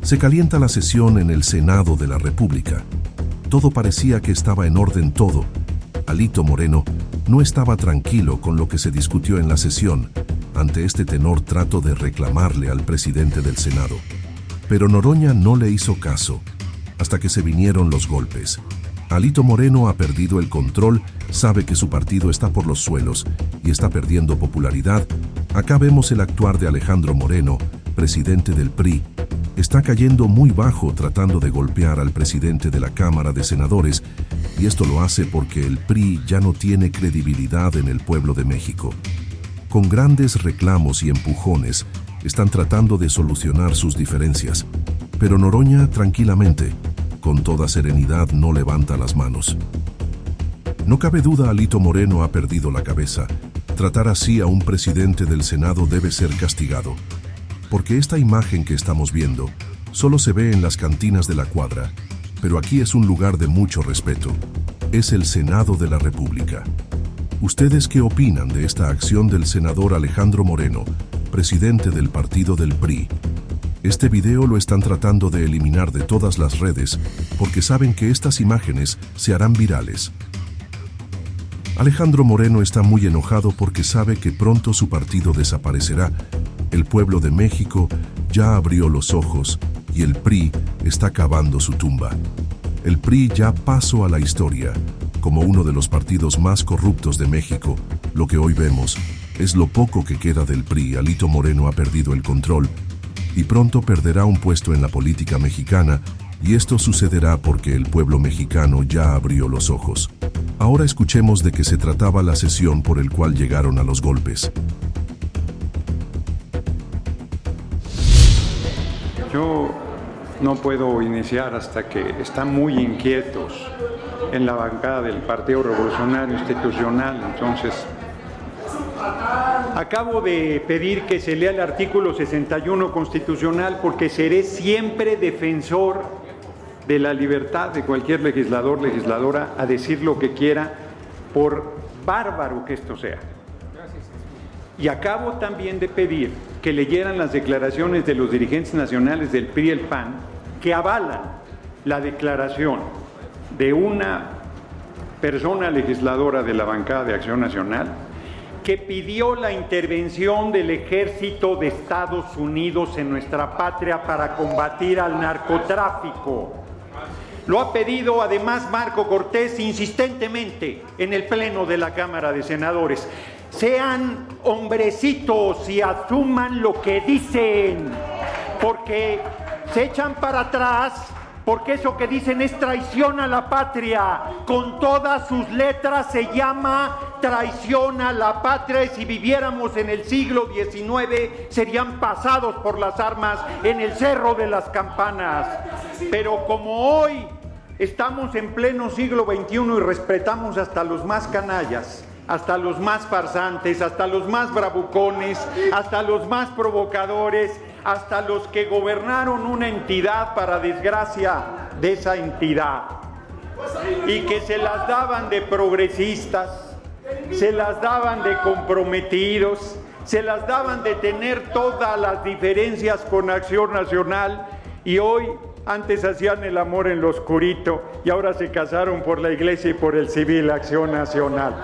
Se calienta la sesión en el Senado de la República. Todo parecía que estaba en orden todo. Alito Moreno no estaba tranquilo con lo que se discutió en la sesión, ante este tenor trato de reclamarle al presidente del Senado. Pero Noroña no le hizo caso, hasta que se vinieron los golpes. Alito Moreno ha perdido el control, sabe que su partido está por los suelos y está perdiendo popularidad. Acá vemos el actuar de Alejandro Moreno, presidente del PRI. Está cayendo muy bajo tratando de golpear al presidente de la Cámara de Senadores, y esto lo hace porque el PRI ya no tiene credibilidad en el pueblo de México. Con grandes reclamos y empujones, están tratando de solucionar sus diferencias, pero Noroña tranquilamente, con toda serenidad, no levanta las manos. No cabe duda, Alito Moreno ha perdido la cabeza. Tratar así a un presidente del Senado debe ser castigado, porque esta imagen que estamos viendo solo se ve en las cantinas de la cuadra, pero aquí es un lugar de mucho respeto. Es el Senado de la República. ¿Ustedes qué opinan de esta acción del senador Alejandro Moreno, presidente del partido del PRI? Este video lo están tratando de eliminar de todas las redes porque saben que estas imágenes se harán virales. Alejandro Moreno está muy enojado porque sabe que pronto su partido desaparecerá. El pueblo de México ya abrió los ojos y el PRI está cavando su tumba. El PRI ya pasó a la historia como uno de los partidos más corruptos de México. Lo que hoy vemos es lo poco que queda del PRI. Alito Moreno ha perdido el control y pronto perderá un puesto en la política mexicana, y esto sucederá porque el pueblo mexicano ya abrió los ojos. Ahora escuchemos de qué se trataba la sesión por el cual llegaron a los golpes. Yo no puedo iniciar hasta que están muy inquietos en la bancada del Partido Revolucionario Institucional. Entonces, acabo de pedir que se lea el artículo 61 constitucional porque seré siempre defensor de la libertad de cualquier legislador, legisladora, a decir lo que quiera, por bárbaro que esto sea. Y acabo también de pedir que leyeran las declaraciones de los dirigentes nacionales del PRI y el PAN que avalan la declaración de una persona legisladora de la bancada de Acción Nacional que pidió la intervención del Ejército de Estados Unidos en nuestra patria para combatir al narcotráfico. Lo ha pedido además Marco Cortés insistentemente en el Pleno de la Cámara de Senadores. Sean hombrecitos y asuman lo que dicen, porque se echan para atrás, porque eso que dicen es traición a la patria. Con todas sus letras se llama traición a la patria, y si viviéramos en el siglo XIX serían pasados por las armas en el Cerro de las Campanas. Pero como hoy estamos en pleno siglo XXI y respetamos hasta los más canallas, hasta los más farsantes, hasta los más bravucones, hasta los más provocadores, hasta los que gobernaron una entidad para desgracia de esa entidad, y que se las daban de progresistas, se las daban de comprometidos, se las daban de tener todas las diferencias con Acción Nacional, y hoy antes hacían el amor en lo oscurito y ahora se casaron por la Iglesia y por el civil Acción Nacional.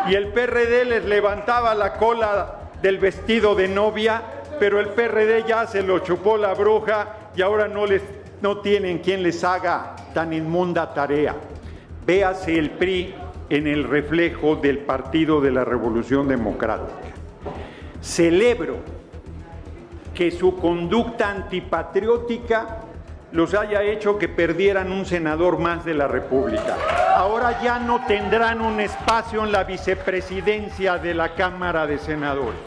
Y el PRD les levantaba la cola del vestido de novia, pero el PRD ya se lo chupó la bruja y ahora no tienen quien les haga tan inmunda tarea. Véase el PRI en el reflejo del Partido de la Revolución Democrática. Celebro que su conducta antipatriótica los haya hecho que perdieran un senador más de la República. Ahora ya no tendrán un espacio en la vicepresidencia de la Cámara de Senadores.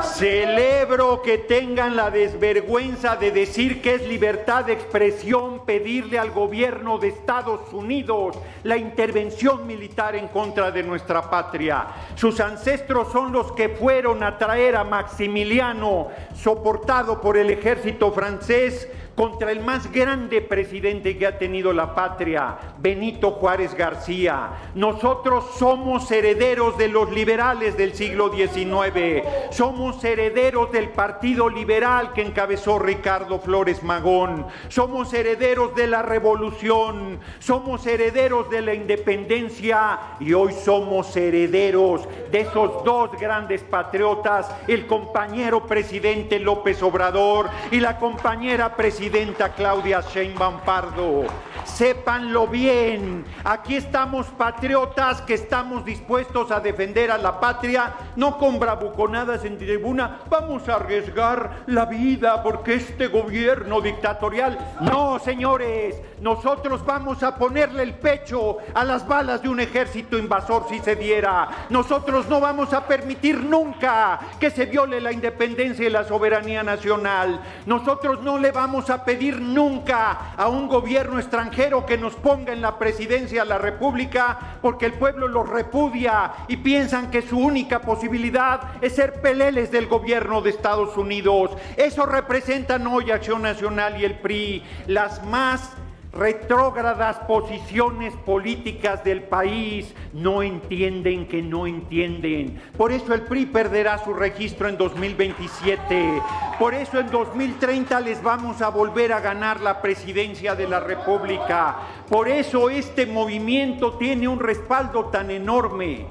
Celebro que tengan la desvergüenza de decir que es libertad de expresión pedirle al gobierno de Estados Unidos la intervención militar en contra de nuestra patria. Sus ancestros son los que fueron a traer a Maximiliano, soportado por el ejército francés, contra el más grande presidente que ha tenido la patria, Benito Juárez García. Nosotros somos herederos de los liberales del siglo XIX, somos herederos del Partido Liberal que encabezó Ricardo Flores Magón, somos herederos de la Revolución, somos herederos de la independencia y hoy somos herederos de esos dos grandes patriotas, el compañero presidente López Obrador y la compañera presidenta Claudia Sheinbaum Pardo. Sépanlo bien, aquí estamos patriotas que estamos dispuestos a defender a la patria, no con bravuconadas en tribuna, vamos a arriesgar la vida porque este gobierno dictatorial. No, señores, nosotros vamos a ponerle el pecho a las balas de un ejército invasor si se diera. Nosotros no vamos a permitir nunca que se viole la independencia y la soberanía nacional. Nosotros no le vamos a pedir nunca a un gobierno extranjero que nos ponga en la presidencia de la República porque el pueblo los repudia y piensan que su única posibilidad es ser peleles del gobierno de Estados Unidos. Eso representan hoy Acción Nacional y el PRI, las más retrógradas posiciones políticas del país. No entienden que no entienden. Por eso el PRI perderá su registro en 2027. Por eso en 2030 les vamos a volver a ganar la presidencia de la República. Por eso este movimiento tiene un respaldo tan enorme.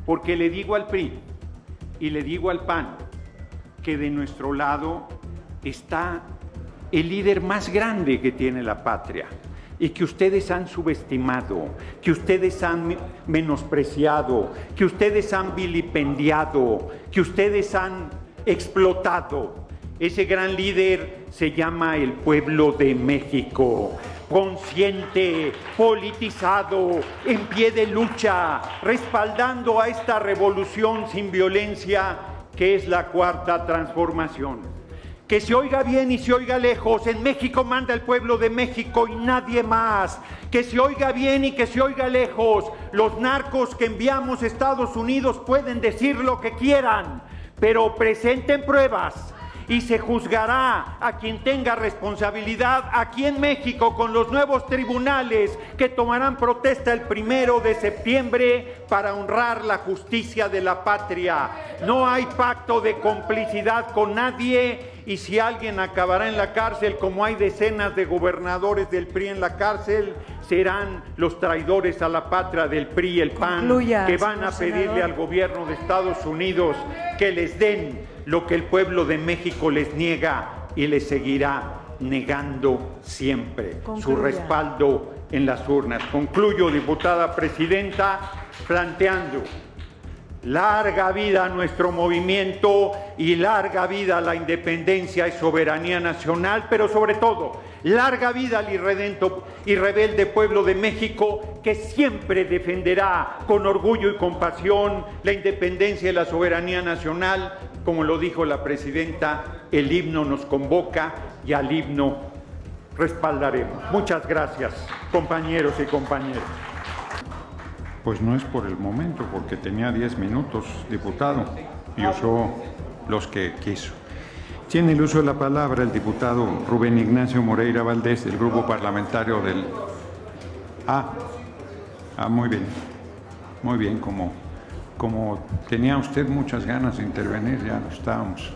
Porque le digo al PRI y le digo al PAN que de nuestro lado está el líder más grande que tiene la patria y que ustedes han subestimado, que ustedes han menospreciado, que ustedes han vilipendiado, que ustedes han explotado. Ese gran líder se llama el pueblo de México, consciente, politizado, en pie de lucha, respaldando a esta revolución sin violencia que es la Cuarta Transformación. Que se oiga bien y se oiga lejos, en México manda el pueblo de México y nadie más. Que se oiga bien y que se oiga lejos, los narcos que enviamos a Estados Unidos pueden decir lo que quieran, pero presenten pruebas y se juzgará a quien tenga responsabilidad aquí en México con los nuevos tribunales que tomarán protesta el 1 de septiembre para honrar la justicia de la patria. No hay pacto de complicidad con nadie y si alguien acabará en la cárcel, como hay decenas de gobernadores del PRI en la cárcel, serán los traidores a la patria del PRI y el PAN. Concluya, que van a pedirle al gobierno de Estados Unidos que les den lo que el pueblo de México les niega y les seguirá negando siempre. Concluya. Su respaldo en las urnas. Concluyo, diputada presidenta, planteando larga vida a nuestro movimiento y larga vida a la independencia y soberanía nacional, pero sobre todo, larga vida al irredento y rebelde pueblo de México que siempre defenderá con orgullo y compasión la independencia y la soberanía nacional. Como lo dijo la presidenta, el himno nos convoca y al himno respaldaremos. Muchas gracias, compañeros y compañeras. Pues no es por el momento, porque tenía 10 minutos, diputado, y usó los que quiso. Tiene el uso de la palabra el diputado Rubén Ignacio Moreira Valdés, del Grupo Parlamentario del... muy bien, como tenía usted muchas ganas de intervenir, ya lo estábamos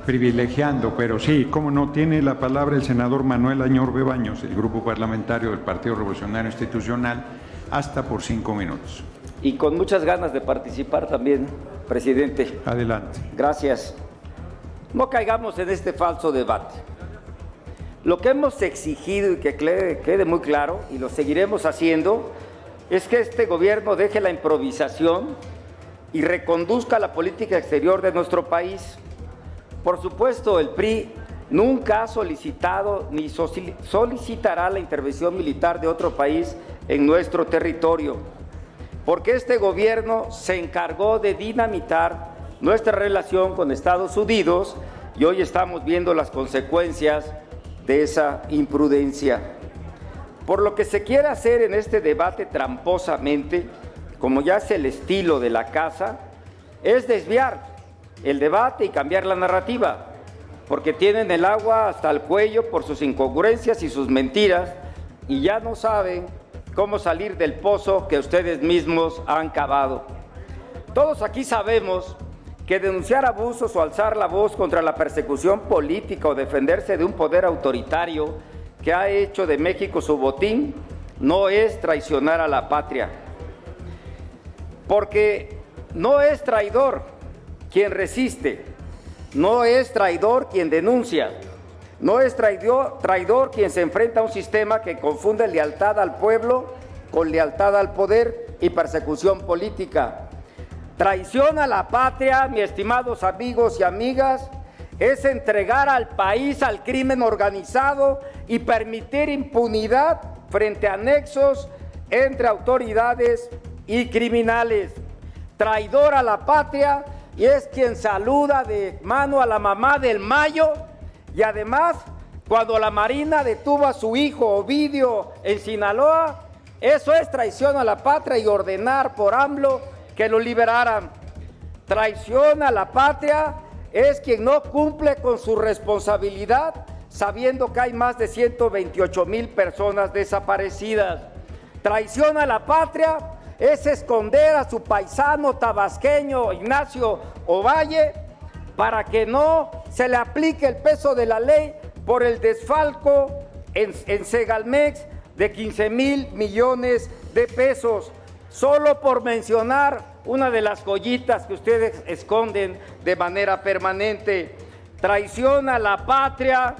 privilegiando, pero sí, cómo no, tiene la palabra el senador Manuel Añorbe Baños, del Grupo Parlamentario del Partido Revolucionario Institucional, hasta por 5 minutos. Y con muchas ganas de participar también, presidente. Adelante. Gracias. No caigamos en este falso debate. Lo que hemos exigido y que quede muy claro, y lo seguiremos haciendo, es que este gobierno deje la improvisación y reconduzca la política exterior de nuestro país. Por supuesto, el PRI nunca ha solicitado ni solicitará la intervención militar de otro país en nuestro territorio, porque este gobierno se encargó de dinamitar nuestra relación con Estados Unidos y hoy estamos viendo las consecuencias de esa imprudencia. Por lo que se quiere hacer en este debate tramposamente, como ya es el estilo de la casa, es desviar el debate y cambiar la narrativa. porque tienen el agua hasta el cuello por sus incongruencias y sus mentiras, y ya no saben cómo salir del pozo que ustedes mismos han cavado. Todos aquí sabemos que denunciar abusos o alzar la voz contra la persecución política o defenderse de un poder autoritario que ha hecho de México su botín no es traicionar a la patria. Porque no es traidor quien resiste, no es traidor quien denuncia, no es traidor quien se enfrenta a un sistema que confunde lealtad al pueblo con lealtad al poder y persecución política. Traición a la patria, mis estimados amigos y amigas, es entregar al país al crimen organizado y permitir impunidad frente a nexos entre autoridades y criminales. Traidor a la patria y es quien saluda de mano a la mamá del Mayo, y además cuando la Marina detuvo a su hijo Ovidio en Sinaloa, eso es traición a la patria y ordenar por AMLO que lo liberaran. Traición a la patria es quien no cumple con su responsabilidad sabiendo que hay más de 128,000 personas desaparecidas. Traición a la patria es esconder a su paisano tabasqueño Ignacio Ovalle para que no se le aplique el peso de la ley por el desfalco en Segalmex de 15,000 millones de pesos. Solo por mencionar una de las joyitas que ustedes esconden de manera permanente. Traición a la patria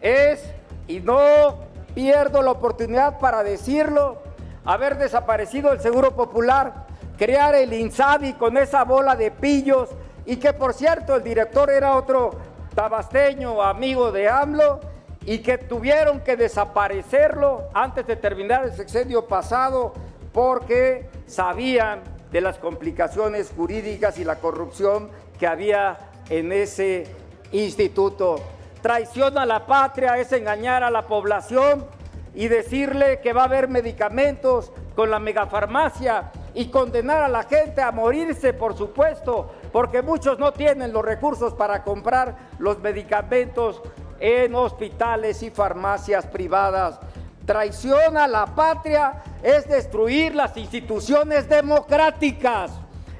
es, y no pierdo la oportunidad para decirlo, haber desaparecido el Seguro Popular, crear el INSABI con esa bola de pillos, y que por cierto el director era otro tabasteño, amigo de AMLO, y que tuvieron que desaparecerlo antes de terminar el sexenio pasado porque sabían de las complicaciones jurídicas y la corrupción que había en ese instituto. Traición a la patria es engañar a la población y decirle que va a haber medicamentos con la megafarmacia y condenar a la gente a morirse, por supuesto, porque muchos no tienen los recursos para comprar los medicamentos en hospitales y farmacias privadas. Traición a la patria es destruir las instituciones democráticas,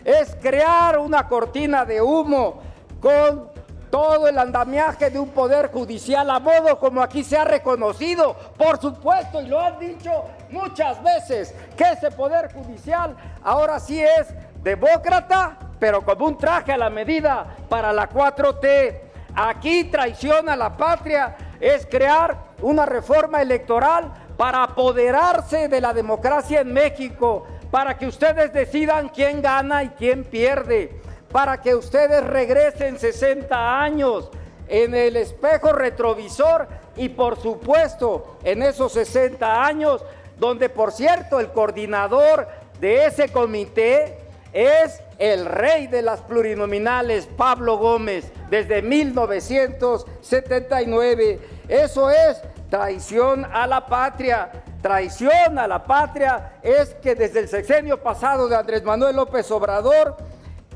es crear una cortina de humo con todo el andamiaje de un poder judicial a modo como aquí se ha reconocido, por supuesto, y lo han dicho muchas veces, que ese poder judicial ahora sí es demócrata, pero como un traje a la medida para la 4T. Aquí traición a la patria es crear una reforma electoral para apoderarse de la democracia en México, para que ustedes decidan quién gana y quién pierde, para que ustedes regresen 60 años en el espejo retrovisor y por supuesto en esos 60 años donde por cierto el coordinador de ese comité es el rey de las plurinominales, Pablo Gómez, desde 1979. Eso es traición a la patria. Traición a la patria es que desde el sexenio pasado de Andrés Manuel López Obrador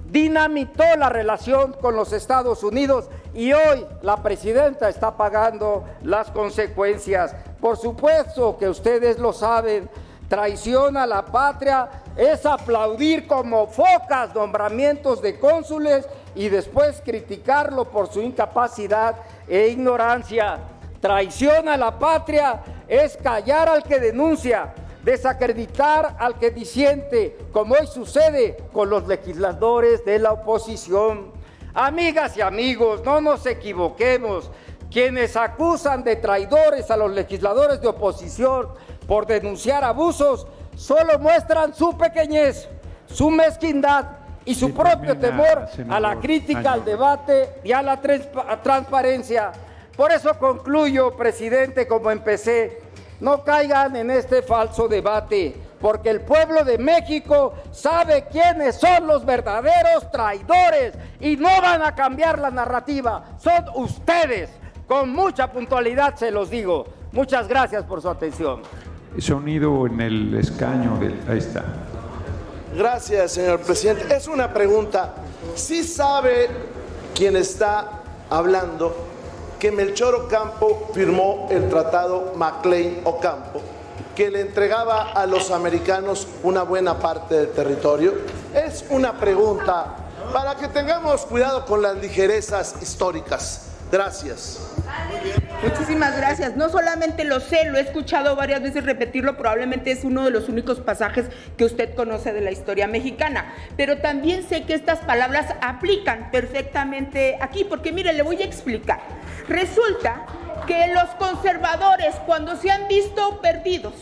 dinamitó la relación con los Estados Unidos y hoy la presidenta está pagando las consecuencias. Por supuesto que ustedes lo saben. Traición a la patria es aplaudir como focas nombramientos de cónsules y después criticarlo por su incapacidad e ignorancia. Traición a la patria es callar al que denuncia, desacreditar al que disiente, como hoy sucede con los legisladores de la oposición. Amigas y amigos, no nos equivoquemos. Quienes acusan de traidores a los legisladores de oposición por denunciar abusos solo muestran su pequeñez, su mezquindad y su propio temor a la crítica, al debate y a la transparencia. Por eso concluyo, presidente, como empecé. No caigan en este falso debate, porque el pueblo de México sabe quiénes son los verdaderos traidores y no van a cambiar la narrativa. Son ustedes. Con mucha puntualidad se los digo. Muchas gracias por su atención. Sonido en el escaño. Ahí está. Gracias, señor presidente. Es una pregunta. ¿Sí sabe quién está hablando que Melchor Ocampo firmó el Tratado McLean-Ocampo, que le entregaba a los americanos una buena parte del territorio? Es una pregunta para que tengamos cuidado con las ligerezas históricas. Gracias. Muchísimas gracias. No solamente lo sé, lo he escuchado varias veces repetirlo, probablemente es uno de los únicos pasajes que usted conoce de la historia mexicana, pero también sé que estas palabras aplican perfectamente aquí, porque mire, le voy a explicar. Resulta que los conservadores, cuando se han visto perdidos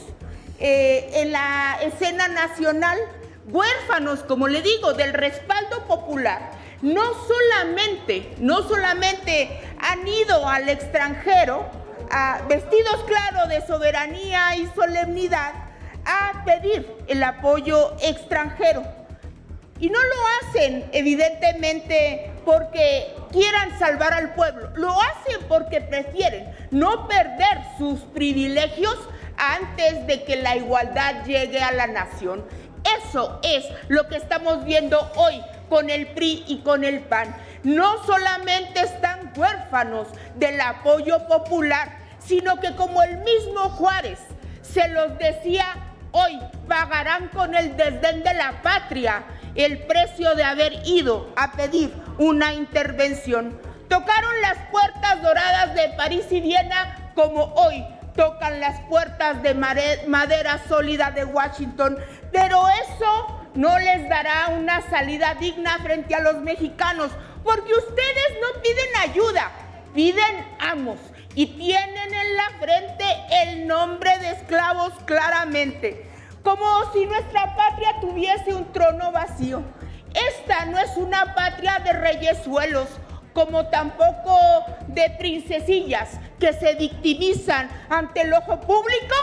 en la escena nacional, huérfanos, como le digo, del respaldo popular, no solamente han ido al extranjero, vestidos, claro, de soberanía y solemnidad, a pedir el apoyo extranjero. Y no lo hacen, evidentemente, porque quieran salvar al pueblo. Lo hacen porque prefieren no perder sus privilegios antes de que la igualdad llegue a la nación. Eso es lo que estamos viendo hoy con el PRI y con el PAN. No solamente están huérfanos del apoyo popular, sino que, como el mismo Juárez se los decía, hoy pagarán con el desdén de la patria el precio de haber ido a pedir una intervención. Tocaron las puertas doradas de París y Viena como hoy tocan las puertas de madera sólida de Washington, pero eso no les dará una salida digna frente a los mexicanos, porque ustedes no piden ayuda, piden amos, y tienen en la frente el nombre de esclavos claramente, como si nuestra patria tuviese un trono vacío. Esta no es una patria de reyesuelos, como tampoco de princesillas que se victimizan ante el ojo público,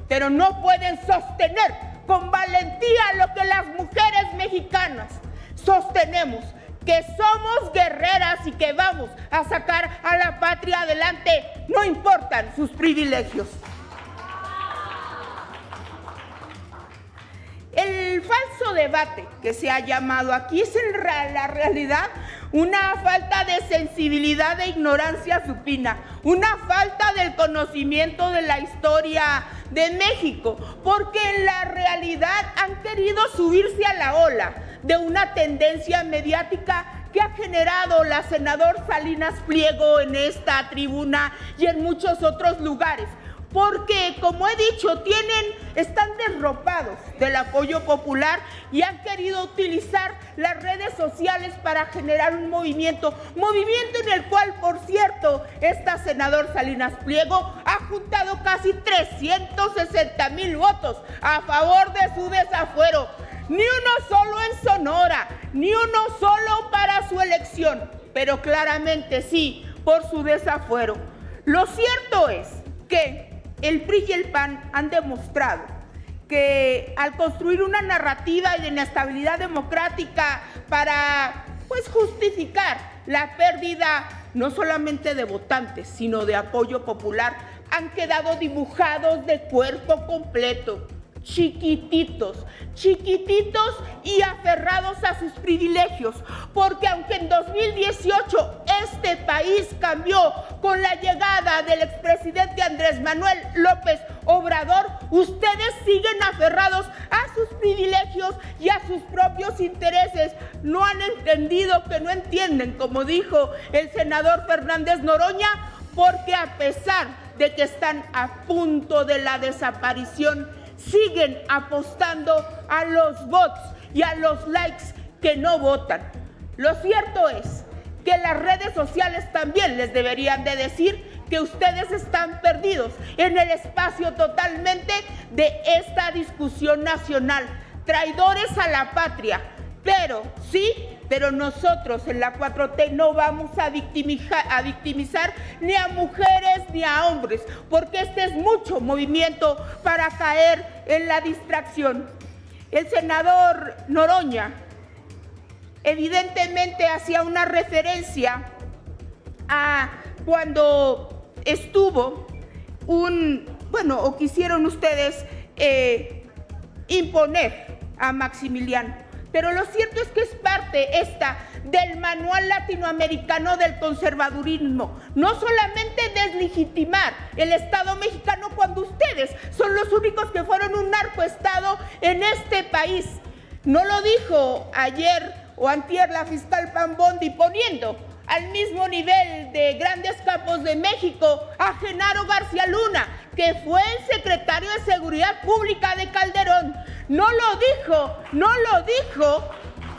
pero no pueden sostener con valentía lo que las mujeres mexicanas sostenemos, que somos guerreras y que vamos a sacar a la patria adelante, no importan sus privilegios. El falso debate que se ha llamado aquí es en la realidad una falta de sensibilidad e ignorancia supina, una falta del conocimiento de la historia de México, porque en la realidad han querido subirse a la ola de una tendencia mediática que ha generado la senadora Salinas Pliego en esta tribuna y en muchos otros lugares. Porque, como he dicho, están derropados del apoyo popular y han querido utilizar las redes sociales para generar un movimiento en el cual, por cierto, esta senadora Salinas Pliego ha juntado casi 360,000 votos a favor de su desafuero. Ni uno solo en Sonora, ni uno solo para su elección, pero claramente sí por su desafuero. Lo cierto es que el PRI y el PAN han demostrado que al construir una narrativa de inestabilidad democrática para justificar la pérdida no solamente de votantes, sino de apoyo popular, han quedado dibujados de cuerpo completo, chiquititos y aferrados a sus privilegios, porque aunque en 2018 este país cambió con la llegada del expresidente Andrés Manuel López Obrador, ustedes siguen aferrados a sus privilegios y a sus propios intereses. No han entendido que no entienden, como dijo el senador Fernández Noroña, porque a pesar de que están a punto de la desaparición, siguen apostando a los bots y a los likes que no votan. Lo cierto es que las redes sociales también les deberían de decir que ustedes están perdidos en el espacio totalmente de esta discusión nacional, traidores a la patria. Pero nosotros en la 4T no vamos a victimizar ni a mujeres ni a hombres, porque este es mucho movimiento para caer en la distracción. El senador Noroña evidentemente hacía una referencia a cuando estuvo quisieron ustedes imponer a Maximiliano. Pero lo cierto es que es parte esta del manual latinoamericano del conservadurismo. No solamente deslegitimar el Estado mexicano cuando ustedes son los únicos que fueron un narcoestado en este país. No lo dijo ayer o antier la fiscal Pambondi, poniendo al mismo nivel de Grandes Campos de México a Genaro García Luna, que fue el secretario de Seguridad Pública de Calderón. No lo dijo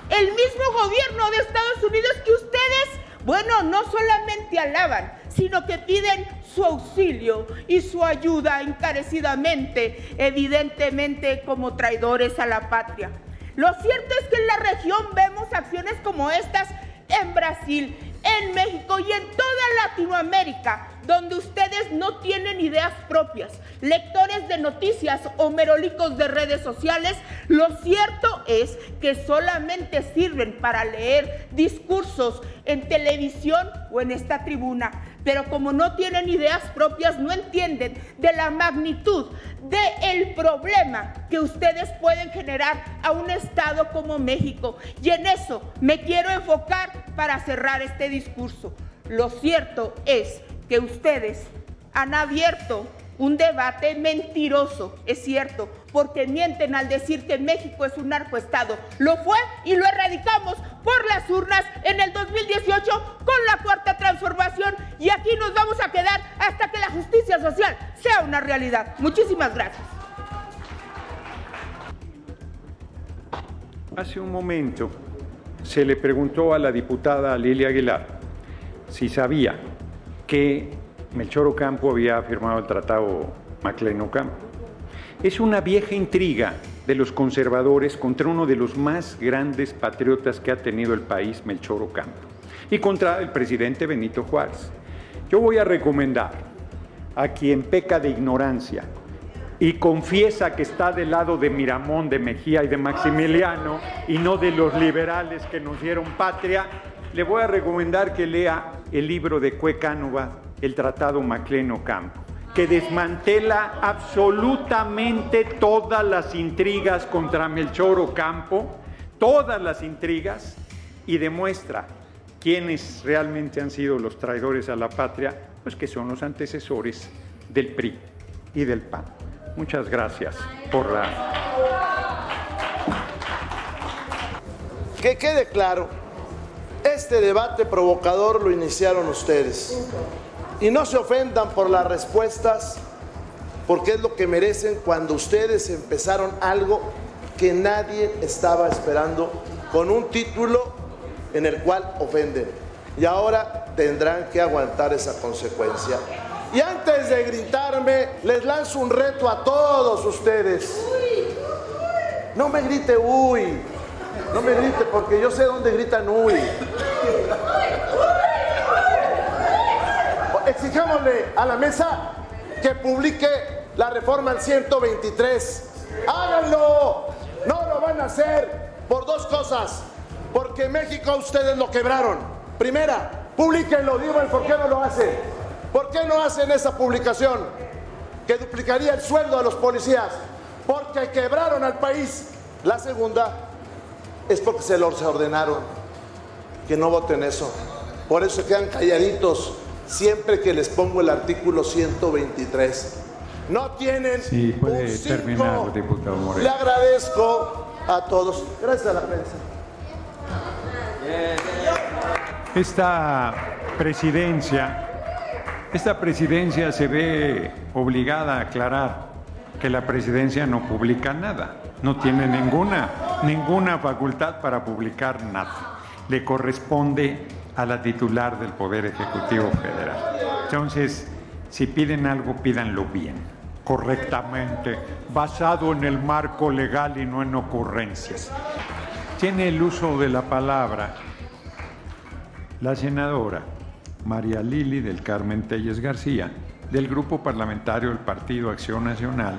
el mismo gobierno de Estados Unidos, que ustedes, bueno, no solamente alaban, sino que piden su auxilio y su ayuda encarecidamente, evidentemente como traidores a la patria. Lo cierto es que en la región vemos acciones como estas en Brasil, en México y en toda Latinoamérica, donde ustedes no tienen ideas propias, lectores de noticias o merolicos de redes sociales. Lo cierto es que solamente sirven para leer discursos en televisión o en esta tribuna, pero como no tienen ideas propias, no entienden de la magnitud del problema que ustedes pueden generar a un estado como México. Y en eso me quiero enfocar para cerrar este discurso. Lo cierto es que ustedes han abierto un debate mentiroso, es cierto, porque mienten al decir que México es un narcoestado. Lo fue y lo erradicamos por las urnas en el 2018 con la Cuarta Transformación, y aquí nos vamos a quedar hasta que la justicia social sea una realidad. Muchísimas gracias. Hace un momento se le preguntó a la diputada Lilia Aguilar si sabía que Melchor Ocampo había firmado el tratado McLean-Ocampo. Es una vieja intriga de los conservadores contra uno de los más grandes patriotas que ha tenido el país, Melchor Ocampo, y contra el presidente Benito Juárez. Yo voy a recomendar a quien peca de ignorancia y confiesa que está del lado de Miramón, de Mejía y de Maximiliano, y no de los liberales que nos dieron patria, le voy a recomendar que lea el libro de Cue Cánova, El Tratado McLean-Ocampo, que desmantela absolutamente todas las intrigas contra Melchor Ocampo, todas las intrigas, y demuestra quiénes realmente han sido los traidores a la patria, pues que son los antecesores del PRI y del PAN. Muchas gracias por la... Que quede claro, este debate provocador lo iniciaron ustedes. Y no se ofendan por las respuestas, porque es lo que merecen cuando ustedes empezaron algo que nadie estaba esperando, con un título en el cual ofenden. Y ahora tendrán que aguantar esa consecuencia. Y antes de gritarme, les lanzo un reto a todos ustedes. No me grite uy, no me grite, porque yo sé dónde gritan uy. Exijámosle a la mesa que publique la reforma al 123. ¡Háganlo! No lo van a hacer por dos cosas. Porque México ustedes lo quebraron. Primera, publíquenlo. Díganme por qué no lo hacen. ¿Por qué no hacen esa publicación? Que duplicaría el sueldo a los policías. Porque quebraron al país. La segunda es porque se los ordenaron que no voten eso. Por eso se quedan calladitos siempre que les pongo el artículo 123. No tienen sí, puede un cinco. Terminar, diputado Moreno. Le agradezco a todos. Gracias a la prensa. Esta presidencia se ve obligada a aclarar que la presidencia no publica nada, no tiene ninguna facultad para publicar nada. Le corresponde a la titular del Poder Ejecutivo Federal. Entonces, si piden algo, pídanlo bien, correctamente, basado en el marco legal y no en ocurrencias. Tiene el uso de la palabra la senadora María Lili del Carmen Telles García, del Grupo Parlamentario del Partido Acción Nacional,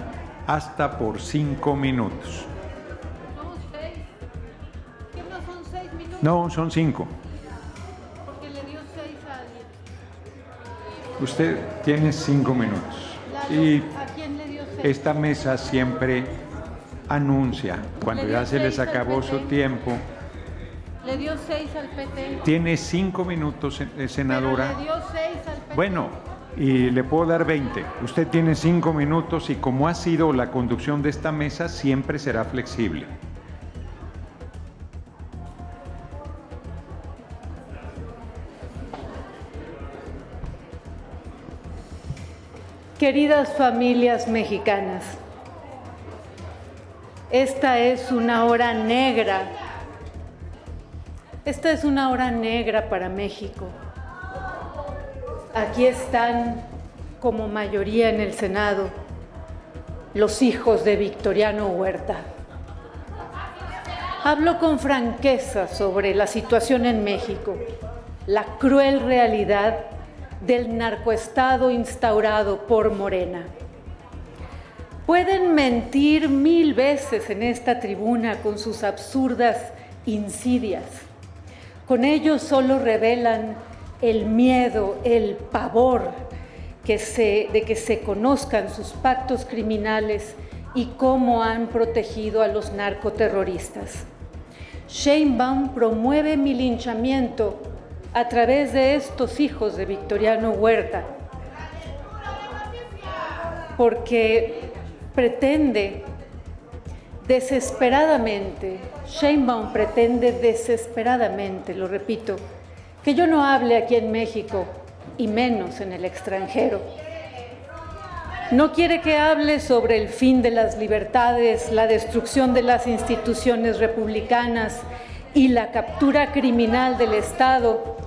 hasta por 5 minutos. No, 6. ¿Qué no son 6 minutos? No, son 5. Porque le dio 6 a alguien. Usted tiene 5 minutos. ¿A quién le dio 6? Esta mesa siempre anuncia, cuando ya se les acabó su tiempo. Le dio 6 al PT. Tiene 5 minutos, senadora. Pero le dio 6 al PT. Bueno, y le puedo dar 20. Usted tiene 5 minutos y como ha sido la conducción de esta mesa, siempre será flexible. Queridas familias mexicanas, esta es una hora negra. Esta es una hora negra para México. Aquí están, como mayoría en el Senado, los hijos de Victoriano Huerta. Hablo con franqueza sobre la situación en México, la cruel realidad del narcoestado instaurado por Morena. Pueden mentir 1000 veces en esta tribuna con sus absurdas insidias. Con ello solo revelan el miedo, el pavor de que se conozcan sus pactos criminales y cómo han protegido a los narcoterroristas. Sheinbaum promueve mi linchamiento a través de estos hijos de Victoriano Huerta, porque pretende desesperadamente, Sheinbaum pretende desesperadamente, lo repito, que yo no hable aquí en México y menos en el extranjero. No quiere que hable sobre el fin de las libertades, la destrucción de las instituciones republicanas y la captura criminal del Estado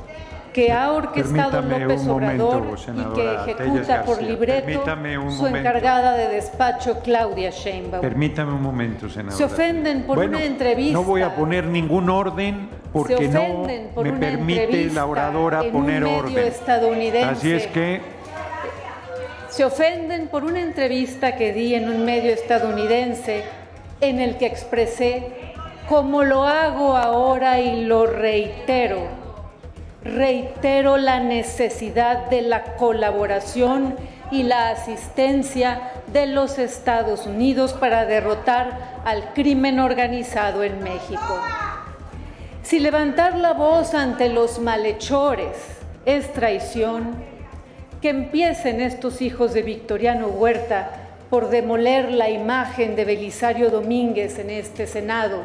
que ha orquestado López Obrador y que ejecuta por libreto su encargada de despacho, Claudia Sheinbaum. Permítame un momento, senadora. Se ofenden por una entrevista. No voy a poner ningún orden porque no me permite la oradora poner orden. Así es que se ofenden por una entrevista que di en un medio estadounidense en el que expresé, como lo hago ahora y lo reitero la necesidad de la colaboración y la asistencia de los Estados Unidos para derrotar al crimen organizado en México. Si levantar la voz ante los malhechores es traición, que empiecen estos hijos de Victoriano Huerta por demoler la imagen de Belisario Domínguez en este Senado.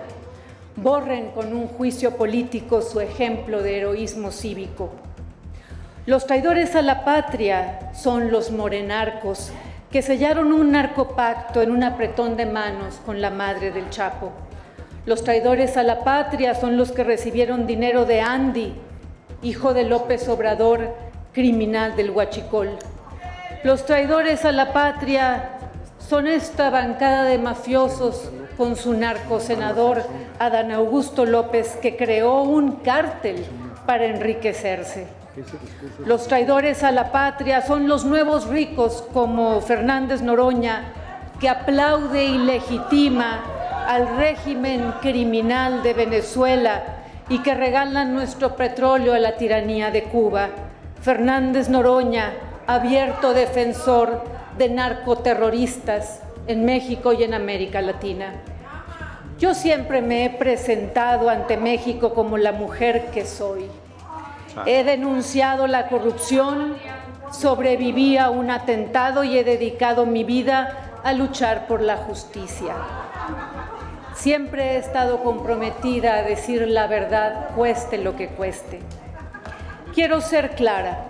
Borren con un juicio político su ejemplo de heroísmo cívico. Los traidores a la patria son los morenarcos que sellaron un narcopacto en un apretón de manos con la madre del Chapo. Los traidores a la patria son los que recibieron dinero de Andy, hijo de López Obrador, criminal del Huachicol. Los traidores a la patria son esta bancada de mafiosos con su narcosenador Adán Augusto López, que creó un cártel para enriquecerse. Los traidores a la patria son los nuevos ricos como Fernández Noroña, que aplaude y legitima al régimen criminal de Venezuela y que regalan nuestro petróleo a la tiranía de Cuba. Fernández Noroña, abierto defensor de narcoterroristas en México y en América Latina. Yo siempre me he presentado ante México como la mujer que soy. He denunciado la corrupción, sobreviví a un atentado y he dedicado mi vida a luchar por la justicia. Siempre he estado comprometida a decir la verdad, cueste lo que cueste. Quiero ser clara.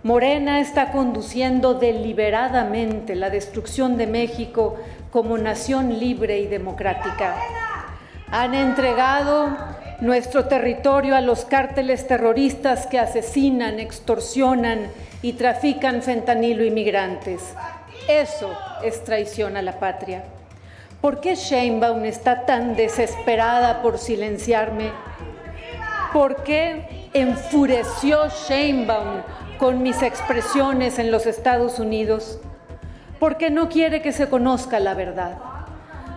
Morena está conduciendo deliberadamente la destrucción de México como nación libre y democrática. Han entregado nuestro territorio a los cárteles terroristas que asesinan, extorsionan y trafican fentanilo y migrantes. Eso es traición a la patria. ¿Por qué Sheinbaum está tan desesperada por silenciarme? ¿Por qué enfureció Sheinbaum con mis expresiones en los Estados Unidos? Porque no quiere que se conozca la verdad.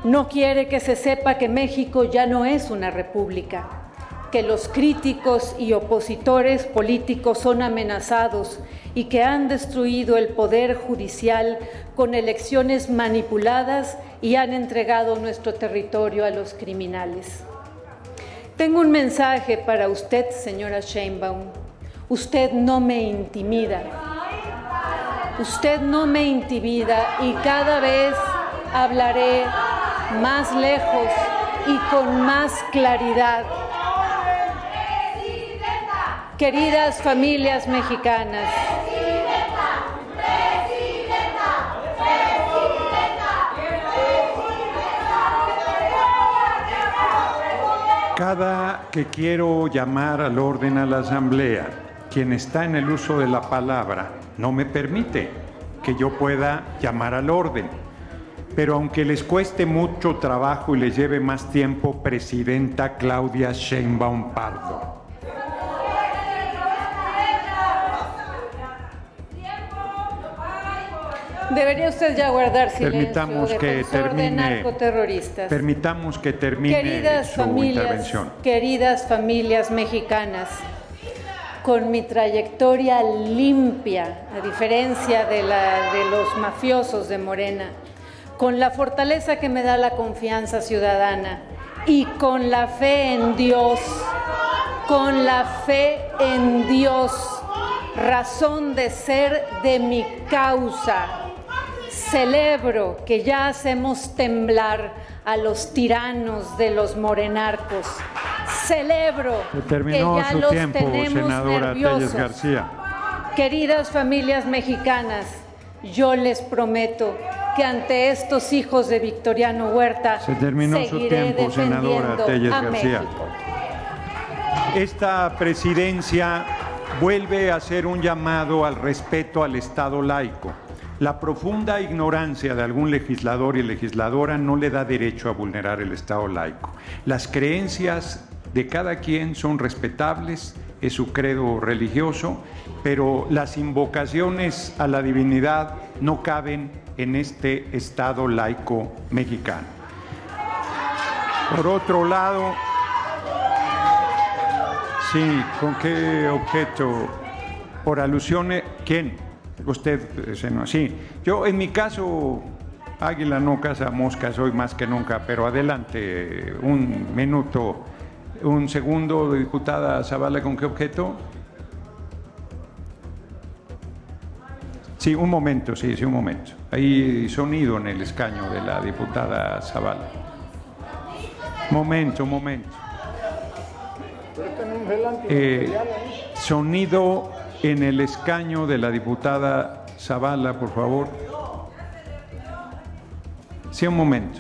No quiere que se sepa que México ya no es una república, que los críticos y opositores políticos son amenazados y que han destruido el poder judicial con elecciones manipuladas y han entregado nuestro territorio a los criminales. Tengo un mensaje para usted, señora Sheinbaum. Usted no me intimida. Usted no me intimida y cada vez hablaré más lejos y con más claridad. Queridas familias mexicanas, cada que quiero llamar al orden a la Asamblea, quien está en el uso de la palabra no me permite que yo pueda llamar al orden. Pero aunque les cueste mucho trabajo y les lleve más tiempo, Presidenta Claudia Sheinbaum Pardo, debería usted ya guardar silencio. Permitamos que defensor de narcoterroristas. Permitamos que termine su intervención. Queridas familias mexicanas, con mi trayectoria limpia, a diferencia de la de los mafiosos de Morena, con la fortaleza que me da la confianza ciudadana y con la fe en Dios, razón de ser de mi causa, celebro que ya hacemos temblar a los tiranos de los morenarcos. Celebro que ya los tenemos nerviosos. García. Queridas familias mexicanas, yo les prometo que ante estos hijos de Victoriano Huerta seguiré defendiendo a México. Esta presidencia vuelve a hacer un llamado al respeto al Estado laico. La profunda ignorancia de algún legislador y legisladora no le da derecho a vulnerar el Estado laico. Las creencias de cada quien son respetables, es su credo religioso, pero las invocaciones a la divinidad no caben en este Estado laico mexicano. Por otro lado, sí, ¿con qué objeto? Por alusiones, ¿quién? Usted, sí. Yo, en mi caso, águila no caza moscas hoy más que nunca, pero adelante, un minuto, un segundo, diputada Zavala, ¿con qué objeto? Sí, un momento, sí, un momento. Hay sonido en el escaño de la diputada Zavala. Momento. Sonido en el escaño de la diputada Zavala, por favor. Sí, un momento.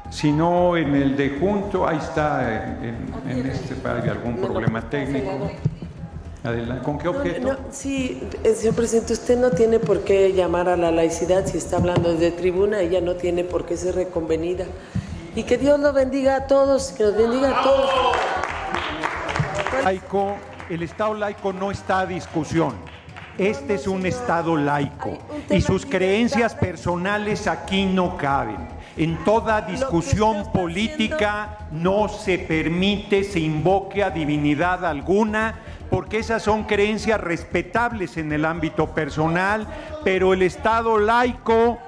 Si no, en el de junto, ahí está, en este para algún problema técnico. Adelante. ¿Con qué objeto? Sí, señor presidente, usted no tiene por qué llamar a la laicidad si está hablando desde tribuna, ella no tiene por qué ser reconvenida. Y que Dios nos bendiga a todos, que nos bendiga a todos. El Estado laico no está a discusión. Este es un Estado laico y sus creencias personales aquí no caben. En toda discusión política no se permite, se invoque a divinidad alguna, porque esas son creencias respetables en el ámbito personal, pero el Estado laico,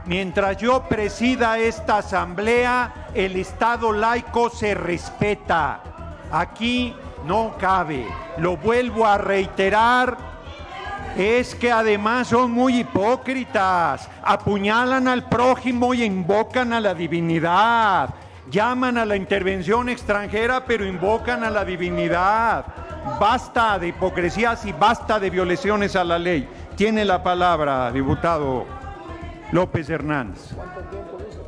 mientras yo presida esta asamblea, el Estado laico se respeta. Aquí no cabe. Lo vuelvo a reiterar. Es que además son muy hipócritas, apuñalan al prójimo y invocan a la divinidad, llaman a la intervención extranjera pero invocan a la divinidad. Basta de hipocresías y basta de violaciones a la ley. Tiene la palabra, diputado López Hernández. ¿Cuánto tiempo dice?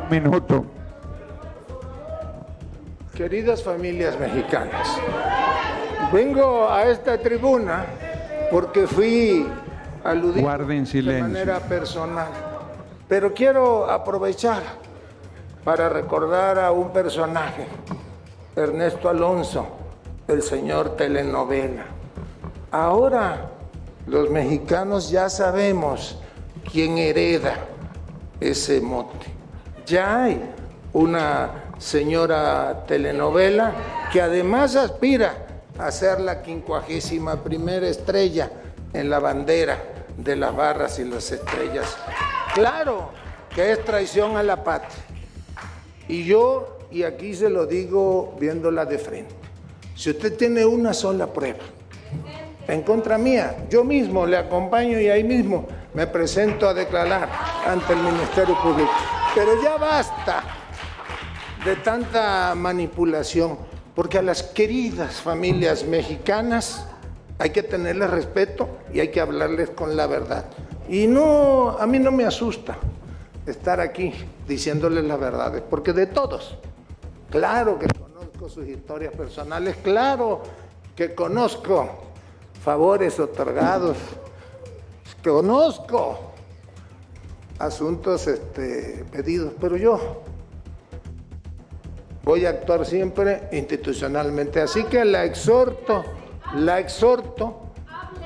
Un minuto. Queridas familias mexicanas, vengo a esta tribuna porque fui aludido de manera personal, pero quiero aprovechar para recordar a un personaje, Ernesto Alonso, el señor telenovela. Ahora los mexicanos ya sabemos quién hereda ese mote. Ya hay una señora telenovela que además aspira a ser la 51ª estrella en la bandera de las barras y las estrellas. Claro que es traición a la patria. Y aquí se lo digo viéndola de frente. Si usted tiene una sola prueba en contra mía, yo mismo le acompaño y ahí mismo me presento a declarar ante el Ministerio Público. Pero ya basta de tanta manipulación, porque a las queridas familias mexicanas hay que tenerles respeto y hay que hablarles con la verdad. Y no, a mí no me asusta estar aquí diciéndoles las verdades, porque de todos, claro que conozco sus historias personales, claro que conozco favores otorgados, conozco asuntos pedidos, pero yo voy a actuar siempre institucionalmente. Así que la exhorto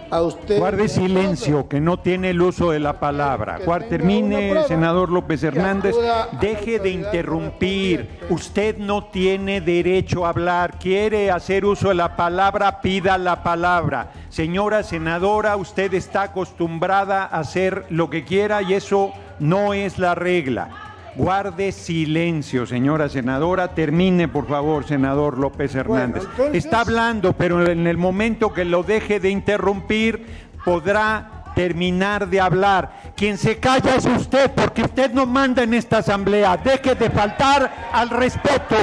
a usted. Guarde silencio, que no tiene el uso de la palabra. Termine, senador López Hernández. Deje de interrumpir. Usted no tiene derecho a hablar. Quiere hacer uso de la palabra, pida la palabra. Señora senadora, usted está acostumbrada a hacer lo que quiera y eso no es la regla. Guarde silencio, señora senadora. Termine, por favor, senador López Hernández. Bueno, entonces... Está hablando, pero en el momento que lo deje de interrumpir, podrá terminar de hablar. Quien se calla es usted, porque usted no manda en esta asamblea. Deje de faltar al respeto,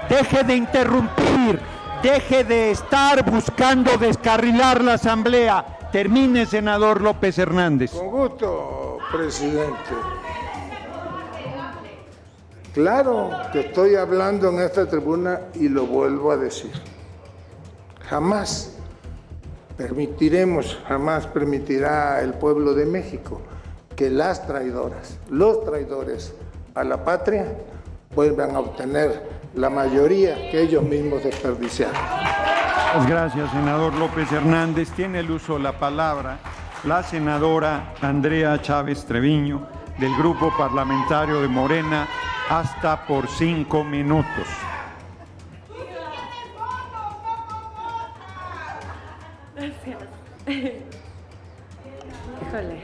deje de interrumpir, deje de estar buscando descarrilar la asamblea. Termine, senador López Hernández. Con gusto, presidente. Claro que estoy hablando en esta tribuna y lo vuelvo a decir. Jamás permitirá el pueblo de México que las traidoras, los traidores a la patria vuelvan a obtener la mayoría que ellos mismos desperdiciaron. Gracias, senador López Hernández. Tiene el uso de la palabra la senadora Andrea Chávez Treviño, del Grupo Parlamentario de Morena, hasta por 5 minutos. Gracias. Híjole.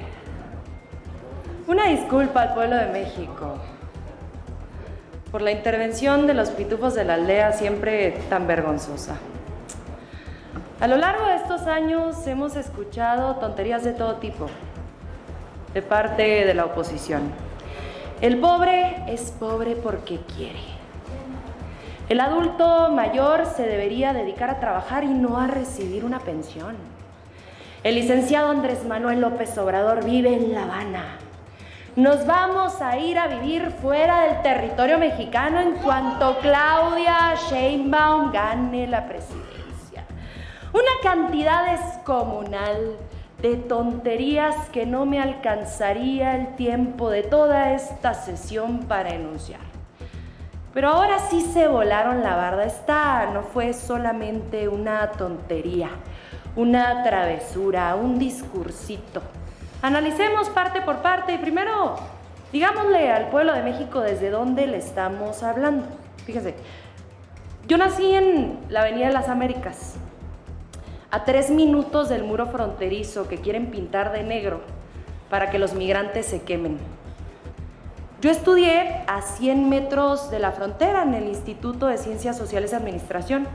Una disculpa al pueblo de México por la intervención de los pitufos de la aldea, siempre tan vergonzosa. A lo largo de estos años hemos escuchado tonterías de todo tipo de parte de la oposición. El pobre es pobre porque quiere. El adulto mayor se debería dedicar a trabajar y no a recibir una pensión. El licenciado Andrés Manuel López Obrador vive en La Habana. Nos vamos a ir a vivir fuera del territorio mexicano en cuanto Claudia Sheinbaum gane la presidencia. Una cantidad descomunal de tonterías que no me alcanzaría el tiempo de toda esta sesión para enunciar. Pero ahora sí se volaron la barda. Esta no fue solamente una tontería, una travesura, un discursito. Analicemos parte por parte y primero digámosle al pueblo de México desde dónde le estamos hablando. Fíjense, yo nací en la Avenida de las Américas, a 3 minutos del muro fronterizo que quieren pintar de negro para que los migrantes se quemen. Yo estudié a 100 metros de la frontera en el Instituto de Ciencias Sociales y Administración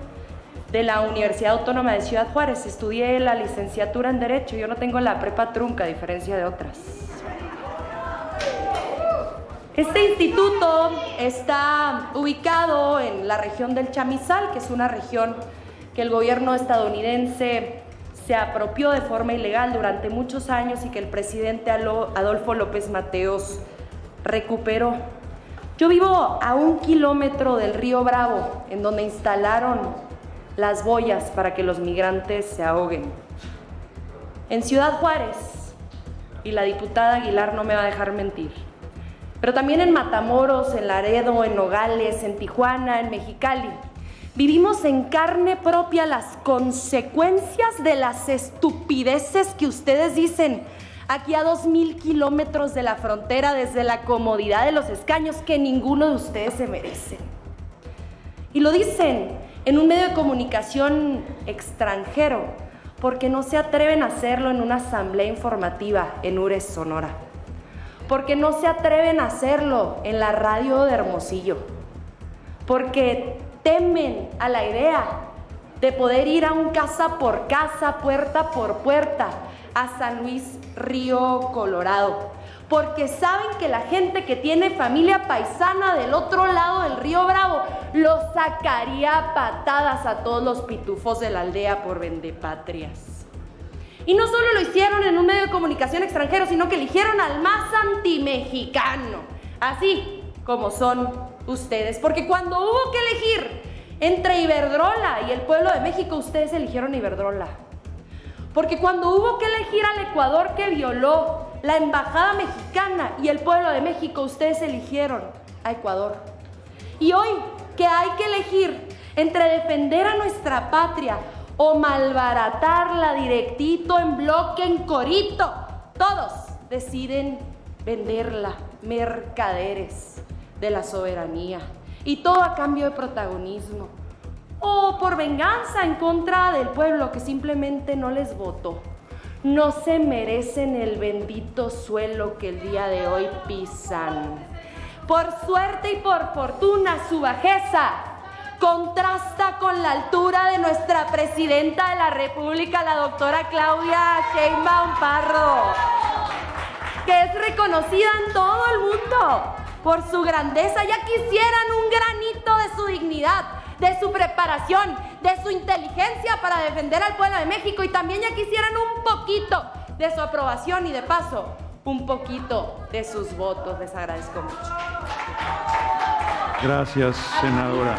de la Universidad Autónoma de Ciudad Juárez. Estudié la licenciatura en Derecho. Yo no tengo la prepa trunca, a diferencia de otras. Este instituto está ubicado en la región del Chamizal, que es una región que el gobierno estadounidense se apropió de forma ilegal durante muchos años y que el presidente Adolfo López Mateos recuperó. Yo vivo a 1 kilómetro del río Bravo, en donde instalaron las boyas para que los migrantes se ahoguen. En Ciudad Juárez, y la diputada Aguilar no me va a dejar mentir, pero también en Matamoros, en Laredo, en Nogales, en Tijuana, en Mexicali, vivimos en carne propia las consecuencias de las estupideces que ustedes dicen aquí a 2,000 kilómetros de la frontera, desde la comodidad de los escaños que ninguno de ustedes se merecen. Y lo dicen en un medio de comunicación extranjero, porque no se atreven a hacerlo en una asamblea informativa en Ures, Sonora, porque no se atreven a hacerlo en la radio de Hermosillo, porque temen a la idea de poder ir a un casa por casa, puerta por puerta, a San Luis Río Colorado, porque saben que la gente que tiene familia paisana del otro lado del río Bravo los sacaría a patadas a todos los pitufos de la aldea por vendepatrias. Y no solo lo hicieron en un medio de comunicación extranjero, sino que eligieron al más antimexicano, así como son ustedes, porque cuando hubo que elegir entre Iberdrola y el pueblo de México, ustedes eligieron Iberdrola. Porque cuando hubo que elegir al Ecuador que violó la embajada mexicana y el pueblo de México, ustedes eligieron a Ecuador. Y hoy que hay que elegir entre defender a nuestra patria o malbaratarla directito, en bloque, en corito, todos deciden venderla, mercaderes de la soberanía, y todo a cambio de protagonismo, o por venganza en contra del pueblo que simplemente no les votó. No se merecen el bendito suelo que el día de hoy pisan. Por suerte y por fortuna, su bajeza contrasta con la altura de nuestra presidenta de la República, la doctora Claudia Sheinbaum Pardo, que es reconocida en todo el mundo por su grandeza. Ya quisieran un granito de su dignidad, de su preparación, de su inteligencia para defender al pueblo de México, y también ya quisieran un poquito de su aprobación y de paso un poquito de sus votos. Les agradezco mucho. Gracias, senadora.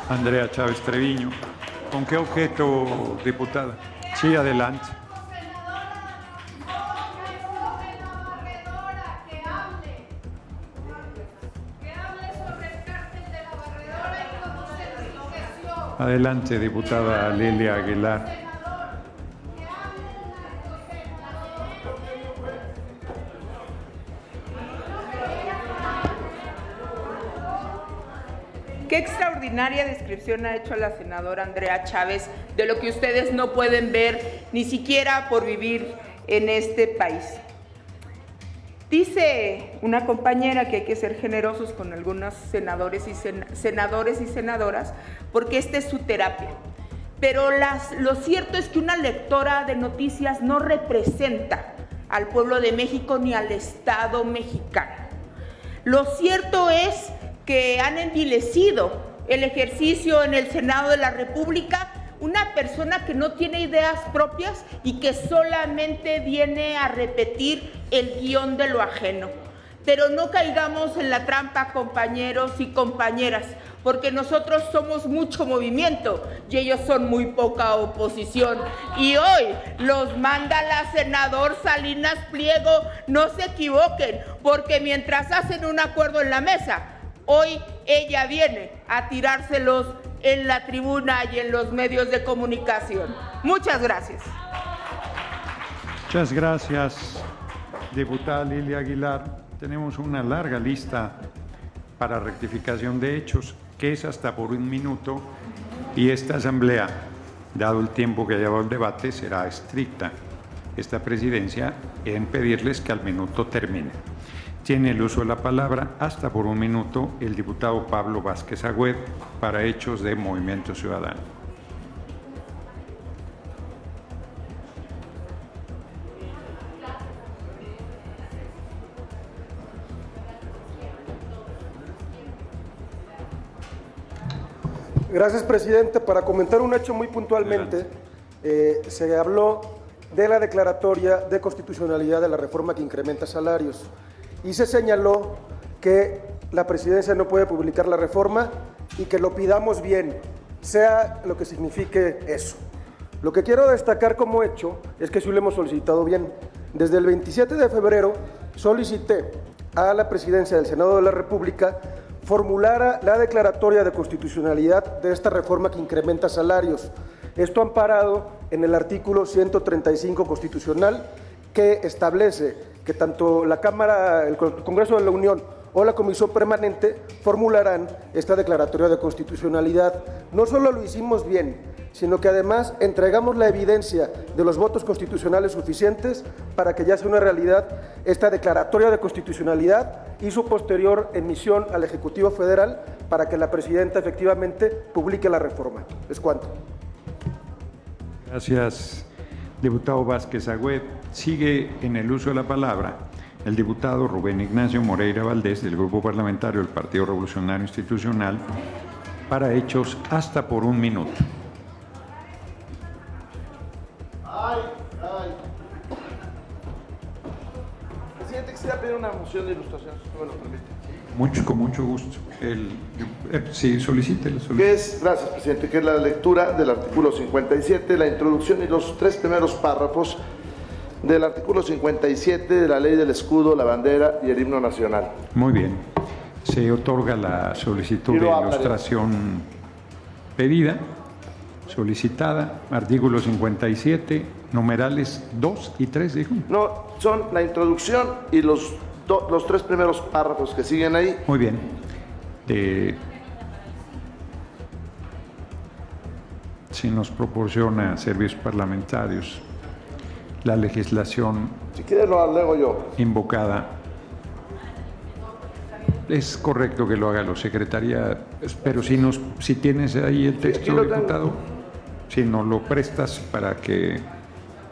Andrea Chávez Treviño. ¿Con qué objeto, diputada? Sí, adelante. Adelante, diputada Lilia Aguilar. Qué extraordinaria descripción ha hecho la senadora Andrea Chávez de lo que ustedes no pueden ver ni siquiera por vivir en este país. Dice una compañera que hay que ser generosos con algunos senadores y senadoras porque esta es su terapia. Pero lo cierto es que una lectora de noticias no representa al pueblo de México ni al Estado mexicano. Lo cierto es que han envilecido el ejercicio en el Senado de la República una persona que no tiene ideas propias y que solamente viene a repetir el guión de lo ajeno. Pero no caigamos en la trampa, compañeros y compañeras, porque nosotros somos mucho movimiento y ellos son muy poca oposición. Y hoy los manda la senadora Salinas Pliego, no se equivoquen, porque mientras hacen un acuerdo en la mesa, hoy ella viene a tirárselos en la tribuna y en los medios de comunicación. Muchas gracias. Muchas gracias, diputada Lilia Aguilar. Tenemos una larga lista para rectificación de hechos, que es hasta por 1 minuto, y esta asamblea, dado el tiempo que lleva el debate, será estricta esta presidencia en pedirles que al minuto termine. Tiene el uso de la palabra hasta por 1 minuto el diputado Pablo Vázquez Agüed para hechos de Movimiento Ciudadano. Gracias, presidente. Para comentar un hecho muy puntualmente, se habló de la declaratoria de constitucionalidad de la reforma que incrementa salarios. Y se señaló que la presidencia no puede publicar la reforma y que lo pidamos bien, sea lo que signifique eso. Lo que quiero destacar como hecho es que sí lo hemos solicitado bien. Desde el 27 de febrero solicité a la presidencia del Senado de la República formulara la declaratoria de constitucionalidad de esta reforma que incrementa salarios. Esto amparado en el artículo 135 constitucional, que establece que tanto la Cámara, el Congreso de la Unión o la Comisión Permanente formularán esta declaratoria de constitucionalidad. No solo lo hicimos bien, sino que además entregamos la evidencia de los votos constitucionales suficientes para que ya sea una realidad esta declaratoria de constitucionalidad y su posterior emisión al Ejecutivo Federal para que la Presidenta efectivamente publique la reforma. Es cuanto. Gracias, diputado Vázquez Agüed. Sigue en el uso de la palabra el diputado Rubén Ignacio Moreira Valdés, del Grupo Parlamentario del Partido Revolucionario Institucional, para hechos hasta por 1 minuto. Presidente, quisiera pedir una moción de ilustración, si me lo permite. Con mucho gusto. Sí, solicítelo. Gracias, presidente, que es la lectura del artículo 57, la introducción y los 3 primeros párrafos del artículo 57 de la Ley del Escudo, la Bandera y el Himno Nacional. Muy bien. Se otorga la solicitud de ilustración pedida, solicitada, artículo 57, numerales 2 y 3, dijo. No, son la introducción y los 3 primeros párrafos que siguen ahí. Muy bien. Si nos proporciona servicios parlamentarios la legislación, si quiere lo leo yo, invocada, es correcto que lo haga la Secretaría, pero si tienes ahí el texto, diputado, si nos lo prestas para que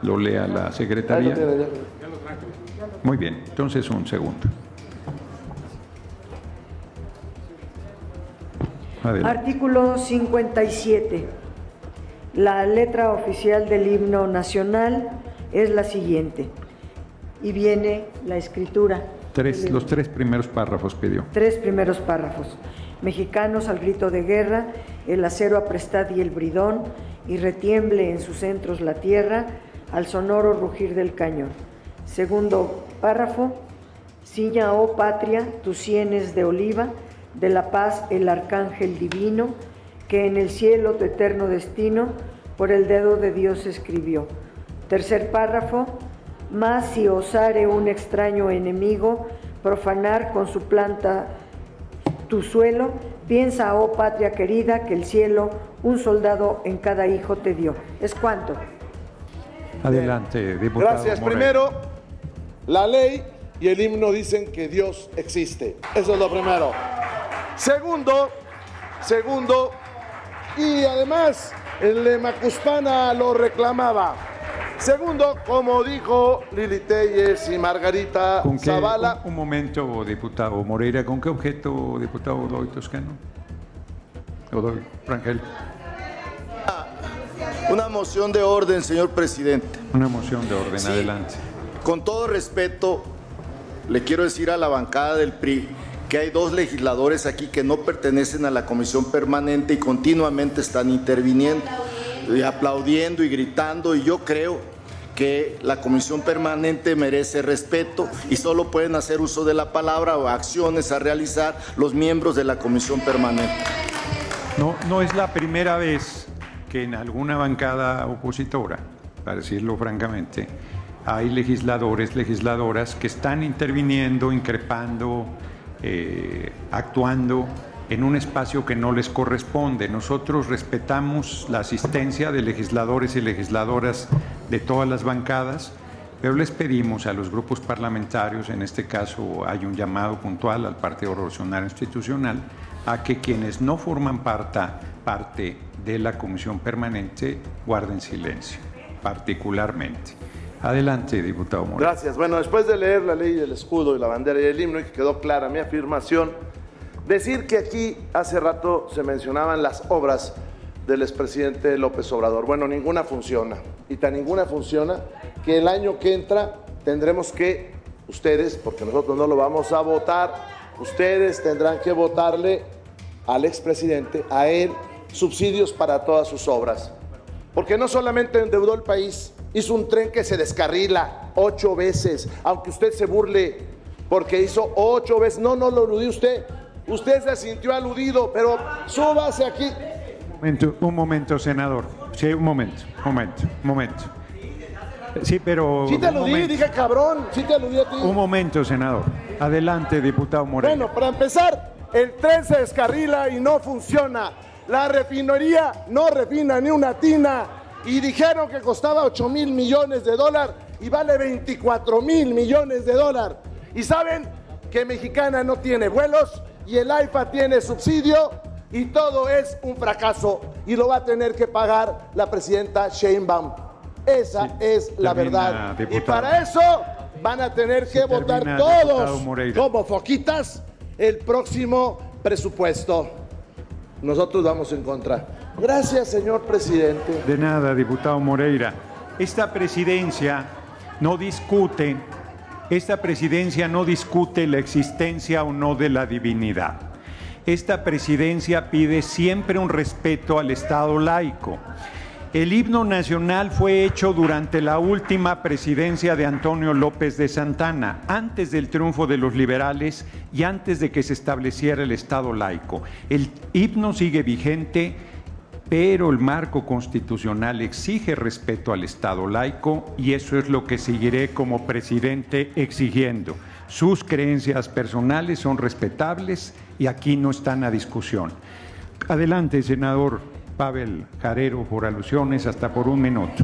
lo lea la Secretaría. Muy bien, entonces un segundo. Adelante. Artículo 57. La letra oficial del himno nacional es la siguiente, y viene la escritura. Los 3 primeros párrafos pidió. 3 primeros párrafos. Mexicanos al grito de guerra, el acero aprestad y el bridón, y retiemble en sus centros la tierra, al sonoro rugir del cañón. Segundo párrafo, ciña, oh patria, tus sienes de oliva, de la paz el arcángel divino, que en el cielo tu eterno destino por el dedo de Dios escribió. Tercer párrafo, mas si osare un extraño enemigo profanar con su planta tu suelo, piensa, oh patria querida, que el cielo un soldado en cada hijo te dio. ¿Es cuánto? Adelante, diputado. Gracias. Moreno. Primero, la ley y el himno dicen que Dios existe. Eso es lo primero. Segundo, y además el de Macuspana lo reclamaba. Segundo, como dijo Lili Telles y Margarita Zavala. Un momento, diputado Moreira, ¿con qué objeto, diputado Godoy Toscano? Godoy Rangel. Una moción de orden, señor presidente. Una moción de orden, sí. Adelante. Con todo respeto, le quiero decir a la bancada del PRI que hay 2 legisladores aquí que no pertenecen a la comisión permanente y continuamente están interviniendo, y aplaudiendo y gritando, y yo creo que la comisión permanente merece respeto y solo pueden hacer uso de la palabra o acciones a realizar los miembros de la comisión permanente. No es la primera vez que en alguna bancada opositora, para decirlo francamente, hay legisladores, legisladoras que están interviniendo, increpando, actuando en un espacio que no les corresponde. Nosotros respetamos la asistencia de legisladores y legisladoras de todas las bancadas, pero les pedimos a los grupos parlamentarios, en este caso hay un llamado puntual al Partido Revolucionario Institucional, a que quienes no forman parte de la comisión permanente guarden silencio, particularmente. Adelante, diputado Moreno. Gracias. Bueno, después de leer la ley del escudo y la bandera y el himno, y que quedó clara mi afirmación, decir que aquí hace rato se mencionaban las obras del expresidente López Obrador. Bueno, ninguna funciona, y tan ninguna funciona que el año que entra tendremos que, ustedes, porque nosotros no lo vamos a votar, ustedes tendrán que votarle al expresidente, a él, subsidios para todas sus obras. Porque no solamente endeudó el país, hizo un tren que se descarrila 8 veces, aunque usted se burle, porque hizo 8 veces, no lo aludió usted se sintió aludido, pero súbase aquí. Un momento, senador. Sí, un momento. Sí, pero... Sí te aludí, dije cabrón, sí te aludí a ti. Un momento, senador. Adelante, diputado Moreira. Bueno, para empezar, el tren se descarrila y no funciona. La refinería no refina ni una tina. Y dijeron que costaba 8,000 millones de dólares y vale 24,000 millones de dólares. Y saben que Mexicana no tiene vuelos y el AIFA tiene subsidio y todo es un fracaso y lo va a tener que pagar la presidenta Sheinbaum. Esa es la verdad. Diputado. Y para eso van a tener que votar todos como foquitas el próximo presupuesto. Nosotros vamos en contra. Gracias, señor presidente. De nada, diputado Moreira. Esta presidencia no discute la existencia o no de la divinidad. Esta presidencia pide siempre un respeto al Estado laico. El himno nacional fue hecho durante la última presidencia de Antonio López de Santana, antes del triunfo de los liberales y antes de que se estableciera el Estado laico. El himno sigue vigente, pero el marco constitucional exige respeto al Estado laico y eso es lo que seguiré como presidente exigiendo. Sus creencias personales son respetables y aquí no están a discusión. Adelante, senador Pavel Jarero, por alusiones, hasta por 1 minuto.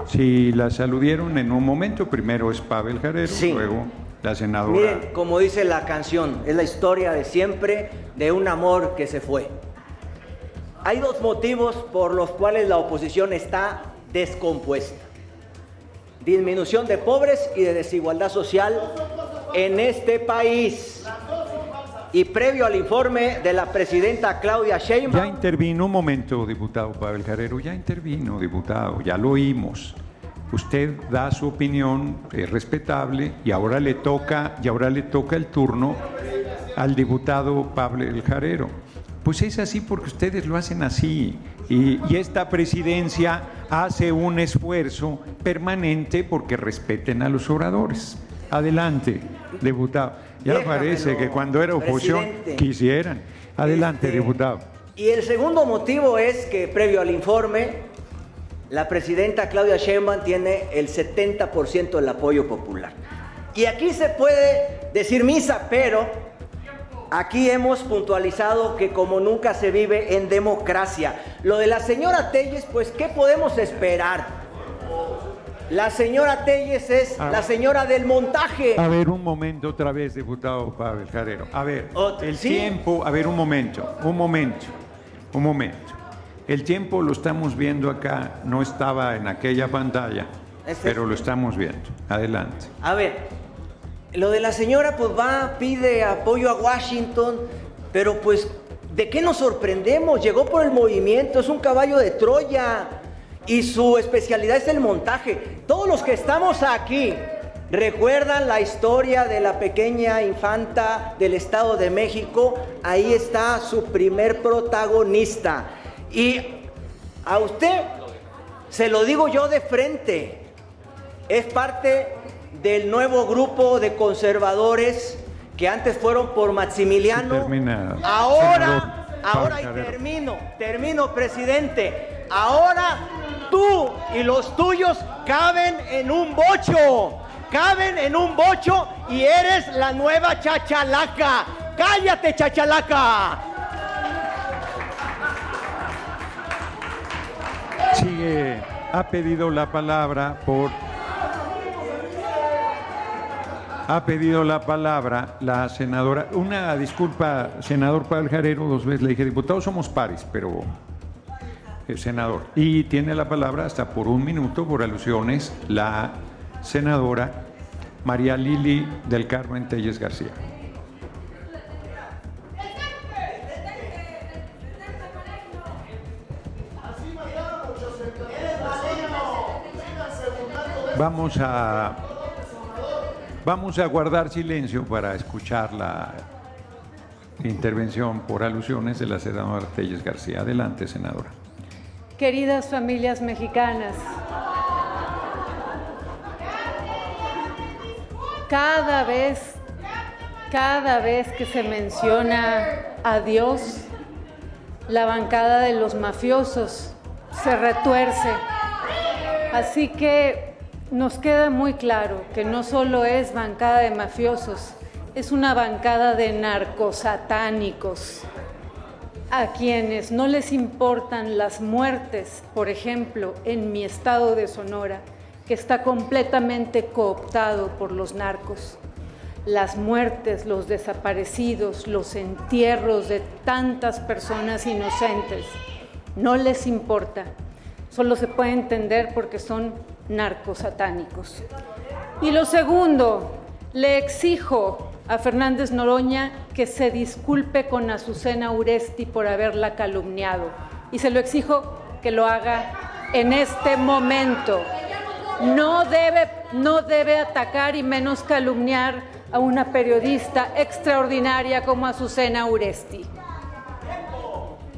Si las aludieron en un momento, primero es Pavel Jarero, sí. Luego la senadora. Miren, como dice la canción, es la historia de siempre de un amor que se fue. Hay 2 motivos por los cuales la oposición está descompuesta: disminución de pobres y de desigualdad social en este país. Y previo al informe de la presidenta Claudia Sheinbaum... Ya intervino un momento, diputado Pavel Jarero, ya intervino, diputado, ya lo oímos. Usted da su opinión, es respetable, y ahora le toca el turno al diputado Pavel Jarero. Pues es así porque ustedes lo hacen así. Y esta presidencia hace un esfuerzo permanente porque respeten a los oradores. Adelante, diputado. Ya Déjamelo, parece que cuando era oposición quisieran. Adelante, diputado. Y el segundo motivo es que previo al informe, la presidenta Claudia Sheinbaum tiene el 70% del apoyo popular. Y aquí se puede decir misa, pero aquí hemos puntualizado que como nunca se vive en democracia. Lo de la señora Telles, pues, ¿qué podemos esperar? La señora Telles es la señora del montaje. A ver, un momento otra vez, diputado Pavel Jarero. A ver, el tiempo, a ver, un momento. El tiempo lo estamos viendo acá, no estaba en aquella pantalla, pero lo estamos viendo. Adelante. A ver, lo de la señora pues pide apoyo a Washington, pero pues, ¿de qué nos sorprendemos? Llegó por el movimiento, es un caballo de Troya. Y su especialidad es el montaje. Todos los que estamos aquí recuerdan la historia de la pequeña infanta del Estado de México. Ahí está su primer protagonista. Y a usted, se lo digo yo de frente, es parte del nuevo grupo de conservadores que antes fueron por Maximiliano. Ahora y termino, presidente. Ahora tú y los tuyos caben en un bocho y eres la nueva chachalaca. ¡Cállate, chachalaca! Sigue, ha pedido la palabra la senadora. Una disculpa, senador Pavel Jarero, 2 veces le dije, diputados somos pares, pero... senador. Y tiene la palabra hasta por 1 minuto, por alusiones, la senadora María Lili del Carmen Telles García. Vamos a guardar silencio para escuchar la intervención por alusiones de la senadora Telles García. Adelante, senadora. Queridas familias mexicanas, cada vez cada vez que se menciona a Dios, la bancada de los mafiosos se retuerce. Así que nos queda muy claro que no solo es bancada de mafiosos, es una bancada de narcosatánicos, a quienes no les importan las muertes, por ejemplo, en mi estado de Sonora, que está completamente cooptado por los narcos. Las muertes, los desaparecidos, los entierros de tantas personas inocentes, no les importa. Solo se puede entender porque son narcosatánicos. Y lo segundo, le exijo a Fernández Noroña que se disculpe con Azucena Uresti por haberla calumniado. Y se lo exijo que lo haga en este momento. No debe atacar y menos calumniar a una periodista extraordinaria como Azucena Uresti.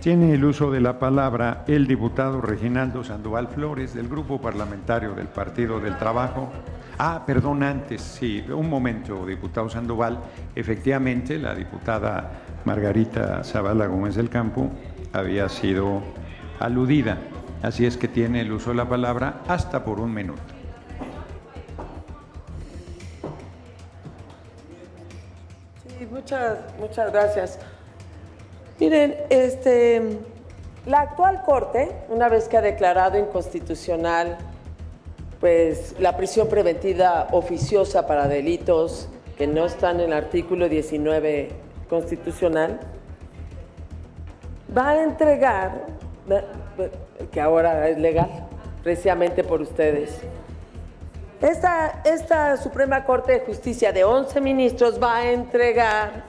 Tiene el uso de la palabra el diputado Reginaldo Sandoval Flores, del Grupo Parlamentario del Partido del Trabajo. Perdón, antes, sí, un momento, diputado Sandoval. Efectivamente, la diputada Margarita Zavala Gómez del Campo había sido aludida. Así es que tiene el uso de la palabra hasta por 1 minuto. Sí, muchas gracias. Miren, la actual Corte, una vez que ha declarado inconstitucional pues la prisión preventiva oficiosa para delitos que no están en el artículo 19 constitucional, va a entregar, que ahora es legal, precisamente por ustedes. Esta Suprema Corte de Justicia de 11 ministros va a entregar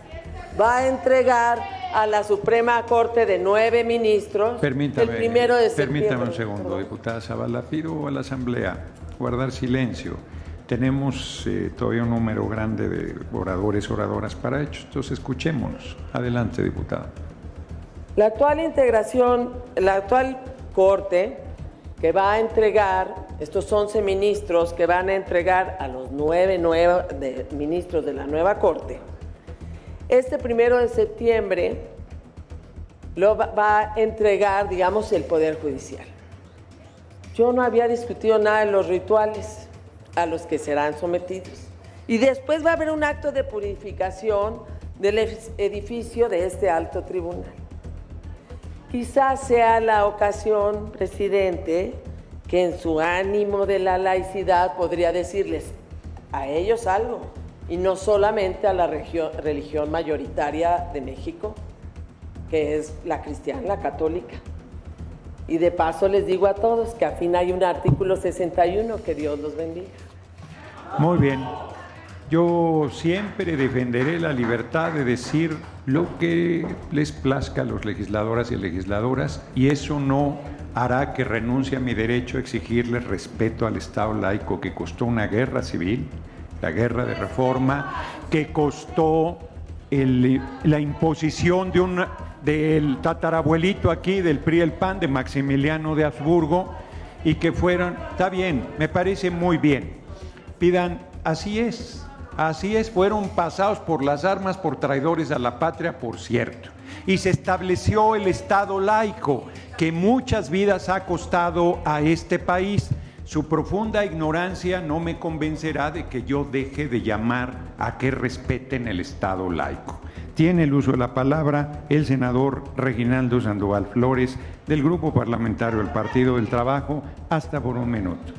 a la Suprema Corte de 9 ministros el 1 de septiembre. Permítame un segundo, diputada Zavala. Pido a la Asamblea guardar silencio. Tenemos todavía un número grande de oradores, oradoras para ello. Entonces, escuchémonos. Adelante, diputada. La actual Corte que va a entregar, estos 11 ministros que van a entregar a los 9 ministros de la nueva Corte, este 1 de septiembre lo va a entregar, digamos, el Poder Judicial. Yo no había discutido nada de los rituales a los que serán sometidos. Y después va a haber un acto de purificación del edificio de este alto tribunal. Quizás sea la ocasión, presidente, que en su ánimo de la laicidad podría decirles a ellos algo, y no solamente a la religión mayoritaria de México, que es la cristiana, la católica. Y de paso les digo a todos que al fin hay un artículo 61, que Dios los bendiga. Muy bien. Yo siempre defenderé la libertad de decir lo que les plazca a los legisladoras y legisladoras, y eso no hará que renuncie a mi derecho a exigirles respeto al Estado laico, que costó una guerra civil, la guerra de reforma, que costó la imposición del tatarabuelito aquí del PRI, el PAN, de Maximiliano de Habsburgo, y que fueron, está bien, me parece muy bien, pidan, así es, fueron pasados por las armas por traidores a la patria, por cierto, y se estableció el Estado laico, que muchas vidas ha costado a este país. Su profunda ignorancia no me convencerá de que yo deje de llamar a que respeten el Estado laico. Tiene el uso de la palabra el senador Reginaldo Sandoval Flores, del Grupo Parlamentario del Partido del Trabajo, hasta por 1 minuto.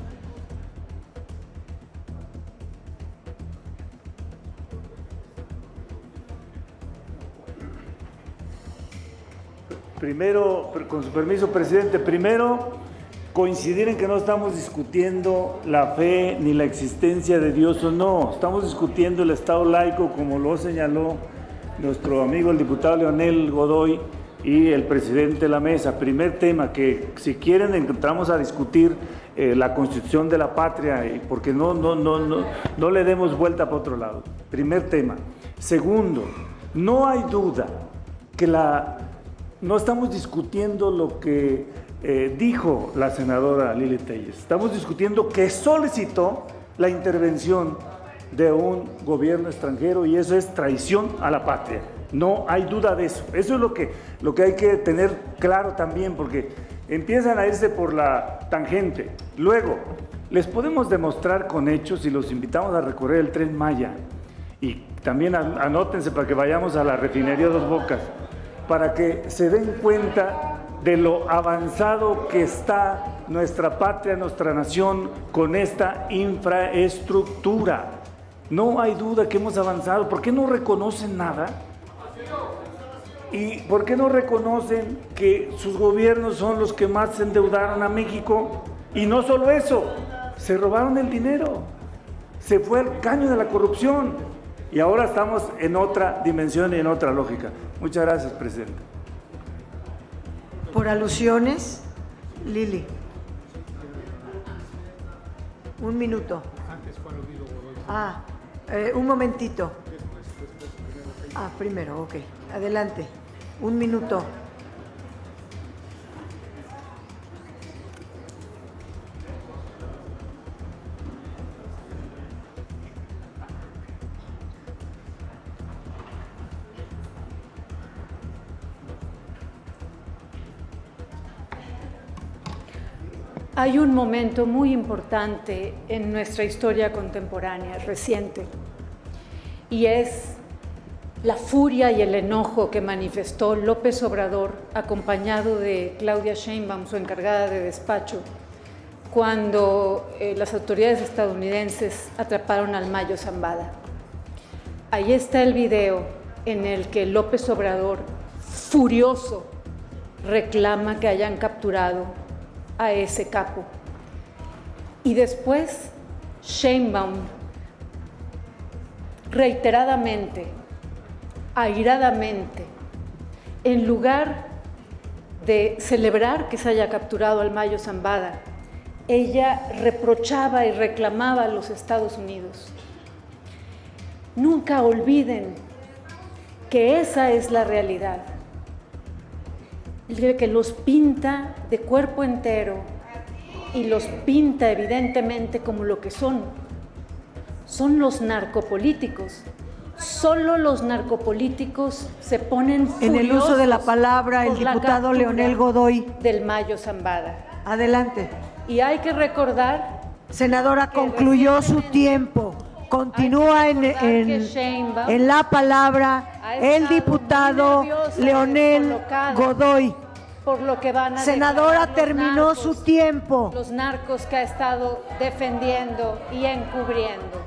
Primero, con su permiso, presidente, coincidir en que no estamos discutiendo la fe ni la existencia de Dios o no, estamos discutiendo el Estado laico, como lo señaló nuestro amigo el diputado Leonel Godoy y el presidente de la mesa. Primer tema, que si quieren entramos a discutir la Constitución de la patria, porque no le demos vuelta para otro lado. Primer tema. Segundo, no hay duda que no estamos discutiendo lo que dijo la senadora Lili Telles. Estamos discutiendo que solicitó la intervención de un gobierno extranjero y eso es traición a la patria. No hay duda de eso. Eso es lo que hay que tener claro también, porque empiezan a irse por la tangente. Luego, les podemos demostrar con hechos y los invitamos a recorrer el Tren Maya. Y también anótense para que vayamos a la refinería Dos Bocas, para que se den cuenta de lo avanzado que está nuestra patria, nuestra nación con esta infraestructura. No hay duda que hemos avanzado. ¿Por qué no reconocen nada? ¿Y por qué no reconocen que sus gobiernos son los que más se endeudaron a México? Y no solo eso, se robaron el dinero, se fue al caño de la corrupción y ahora estamos en otra dimensión y en otra lógica. Muchas gracias, presidente. Por alusiones, Lili. Un minuto. Un momentito. Primero, ok. Adelante. Un minuto. Hay un momento muy importante en nuestra historia contemporánea, reciente, y es la furia y el enojo que manifestó López Obrador, acompañado de Claudia Sheinbaum, su encargada de despacho, cuando las autoridades estadounidenses atraparon al Mayo Zambada. Ahí está el video en el que López Obrador, furioso, reclama que hayan capturado a ese capo. Y después Sheinbaum reiteradamente, airadamente, en lugar de celebrar que se haya capturado al Mayo Zambada, ella reprochaba y reclamaba a los Estados Unidos. Nunca olviden que esa es la realidad, que los pinta de cuerpo entero y los pinta evidentemente como lo que son los narcopolíticos. Solo los narcopolíticos se ponen furiosos. En el uso de la palabra, el diputado Leonel Godoy. Del Mayo Zambada. Adelante. Y hay que recordar... Senadora, concluyó su tiempo. Continúa en la palabra el diputado Leonel Godoy. Por lo que van a Senadora, terminó su tiempo. Los narcos que ha estado defendiendo y encubriendo.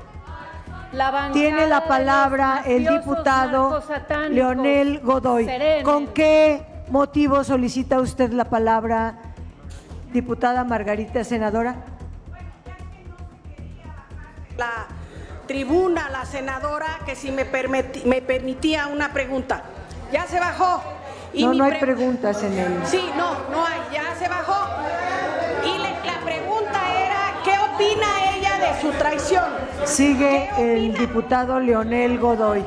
Tiene la palabra el diputado Leonel Godoy. ¿Con qué motivo solicita usted la palabra, diputada Margarita, senadora? La tribuna, la senadora, que si me permitía una pregunta. Ya se bajó. Y no hay preguntas en él. Sí, no hay, ya se bajó. Y la pregunta era, ¿qué opina ella de su traición? Sigue el diputado Leonel Godoy.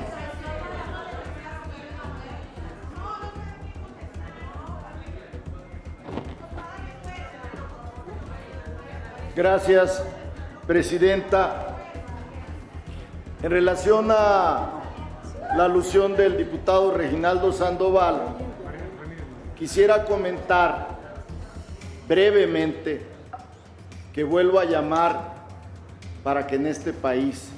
Gracias, presidenta. En relación a la alusión del diputado Reginaldo Sandoval, quisiera comentar brevemente que vuelvo a llamar para que en este país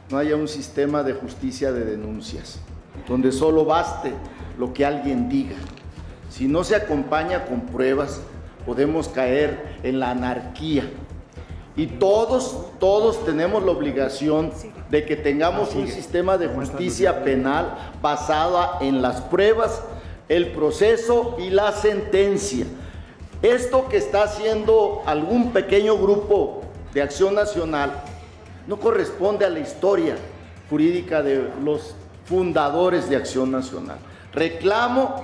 no haya un sistema de justicia de denuncias, donde solo baste lo que alguien diga. Si no se acompaña con pruebas, podemos caer en la anarquía. Y todos tenemos la obligación de que tengamos un sistema de justicia penal basada en las pruebas, el proceso y la sentencia. Esto que está haciendo algún pequeño grupo de Acción Nacional no corresponde a la historia jurídica de los fundadores de Acción Nacional. Reclamo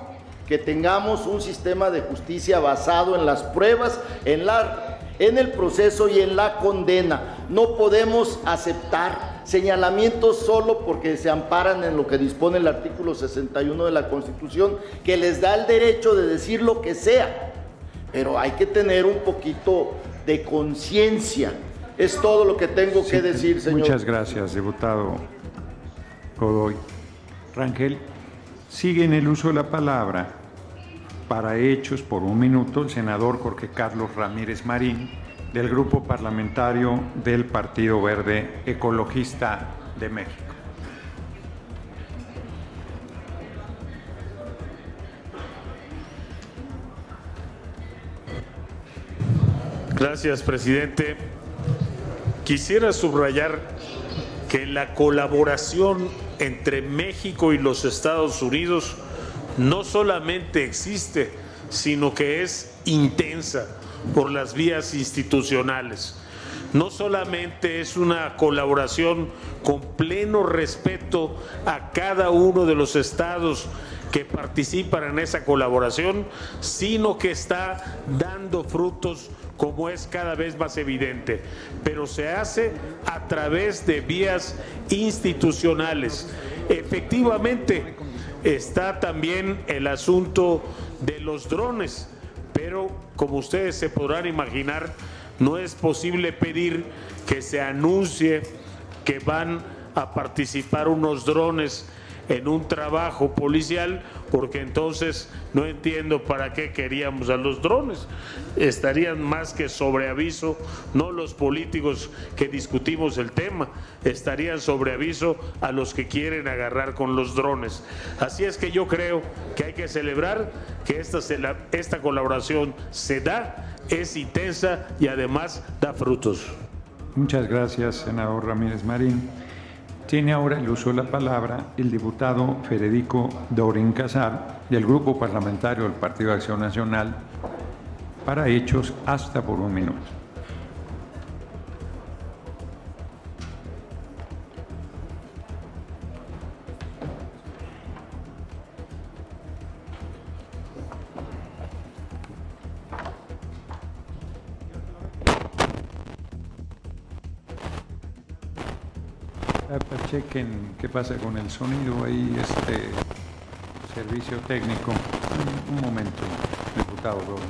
que tengamos un sistema de justicia basado en las pruebas, en el proceso y en la condena. No podemos aceptar señalamientos solo porque se amparan en lo que dispone el artículo 61 de la Constitución, que les da el derecho de decir lo que sea. Pero hay que tener un poquito de conciencia. Es todo lo que tengo que decir, señor. Muchas gracias, diputado Godoy. Rangel, sigue en el uso de la palabra para hechos por 1 minuto el senador Jorge Carlos Ramírez Marín, del Grupo Parlamentario del Partido Verde Ecologista de México. Gracias, presidente. Quisiera subrayar que la colaboración entre México y los Estados Unidos no solamente existe, sino que es intensa por las vías institucionales. No solamente es una colaboración con pleno respeto a cada uno de los estados que participan en esa colaboración, sino que está dando frutos, como es cada vez más evidente, pero se hace a través de vías institucionales. Efectivamente, está también el asunto de los drones, pero como ustedes se podrán imaginar, no es posible pedir que se anuncie que van a participar unos drones en un trabajo policial, porque entonces no entiendo para qué queríamos a los drones. Estarían más que sobre aviso, no los políticos que discutimos el tema, estarían sobre aviso a los que quieren agarrar con los drones. Así es que yo creo que hay que celebrar que esta colaboración se da, es intensa y además da frutos. Muchas gracias, senador Ramírez Marín. Tiene ahora el uso de la palabra el diputado Federico Dorin Casar, del Grupo Parlamentario del Partido de Acción Nacional, para hechos hasta por 1 minuto. Chequen qué pasa con el sonido ahí, servicio técnico. Un momento, diputado Dorin.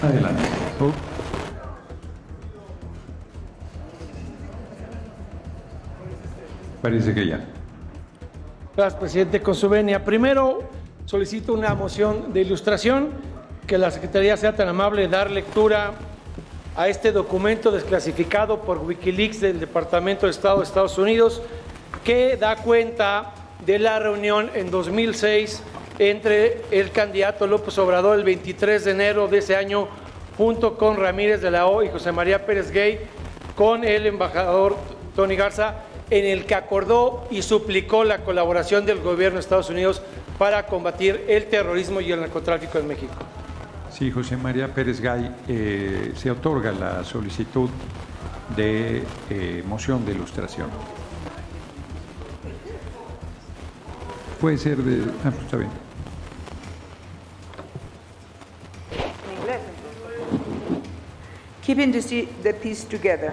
Adelante. Parece que ya. Gracias, presidente. Con su venia, primero solicito una moción de ilustración, que la Secretaría sea tan amable de dar lectura a este documento desclasificado por Wikileaks del Departamento de Estado de Estados Unidos, que da cuenta de la reunión en 2006 entre el candidato López Obrador el 23 de enero de ese año, junto con Ramírez de la O y José María Pérez Gay, con el embajador Tony Garza, en el que acordó y suplicó la colaboración del gobierno de Estados Unidos para combatir el terrorismo y el narcotráfico en México. Sí, José María Pérez Gay, se otorga la solicitud de moción de ilustración. Puede ser de... Ah, pues está bien. Keeping the peace together.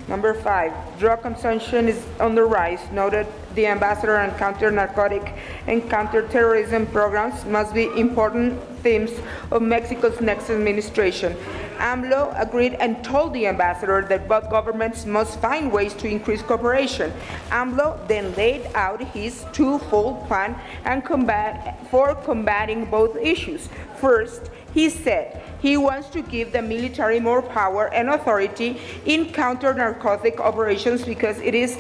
Number 5, drug consumption is on the rise. Noted the ambassador on counter-narcotic and counter-terrorism programs must be important themes of Mexico's next administration. AMLO agreed and told the ambassador that both governments must find ways to increase cooperation. AMLO then laid out his twofold plan for combating both issues. First, he said he wants to give the military more power and authority in counter-narcotic operations because it is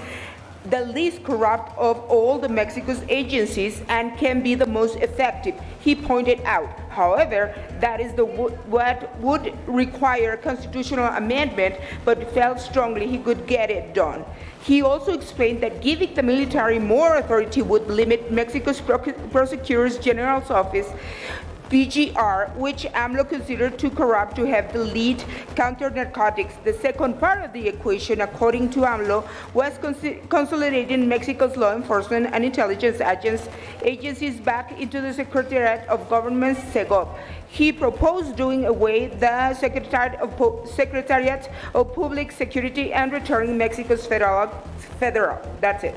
the least corrupt of all the Mexico's agencies and can be the most effective, he pointed out. However, that is what would require a constitutional amendment, but felt strongly he could get it done. He also explained that giving the military more authority would limit Mexico's Prosecutor's General's office, PGR, which AMLO considered too corrupt to have the lead counter-narcotics. The second part of the equation, according to AMLO, was consolidating Mexico's law enforcement and intelligence agencies back into the Secretariat of Government, SEGOV. He proposed doing away the Secretariat of Public Security and returning Mexico's federal. That's it.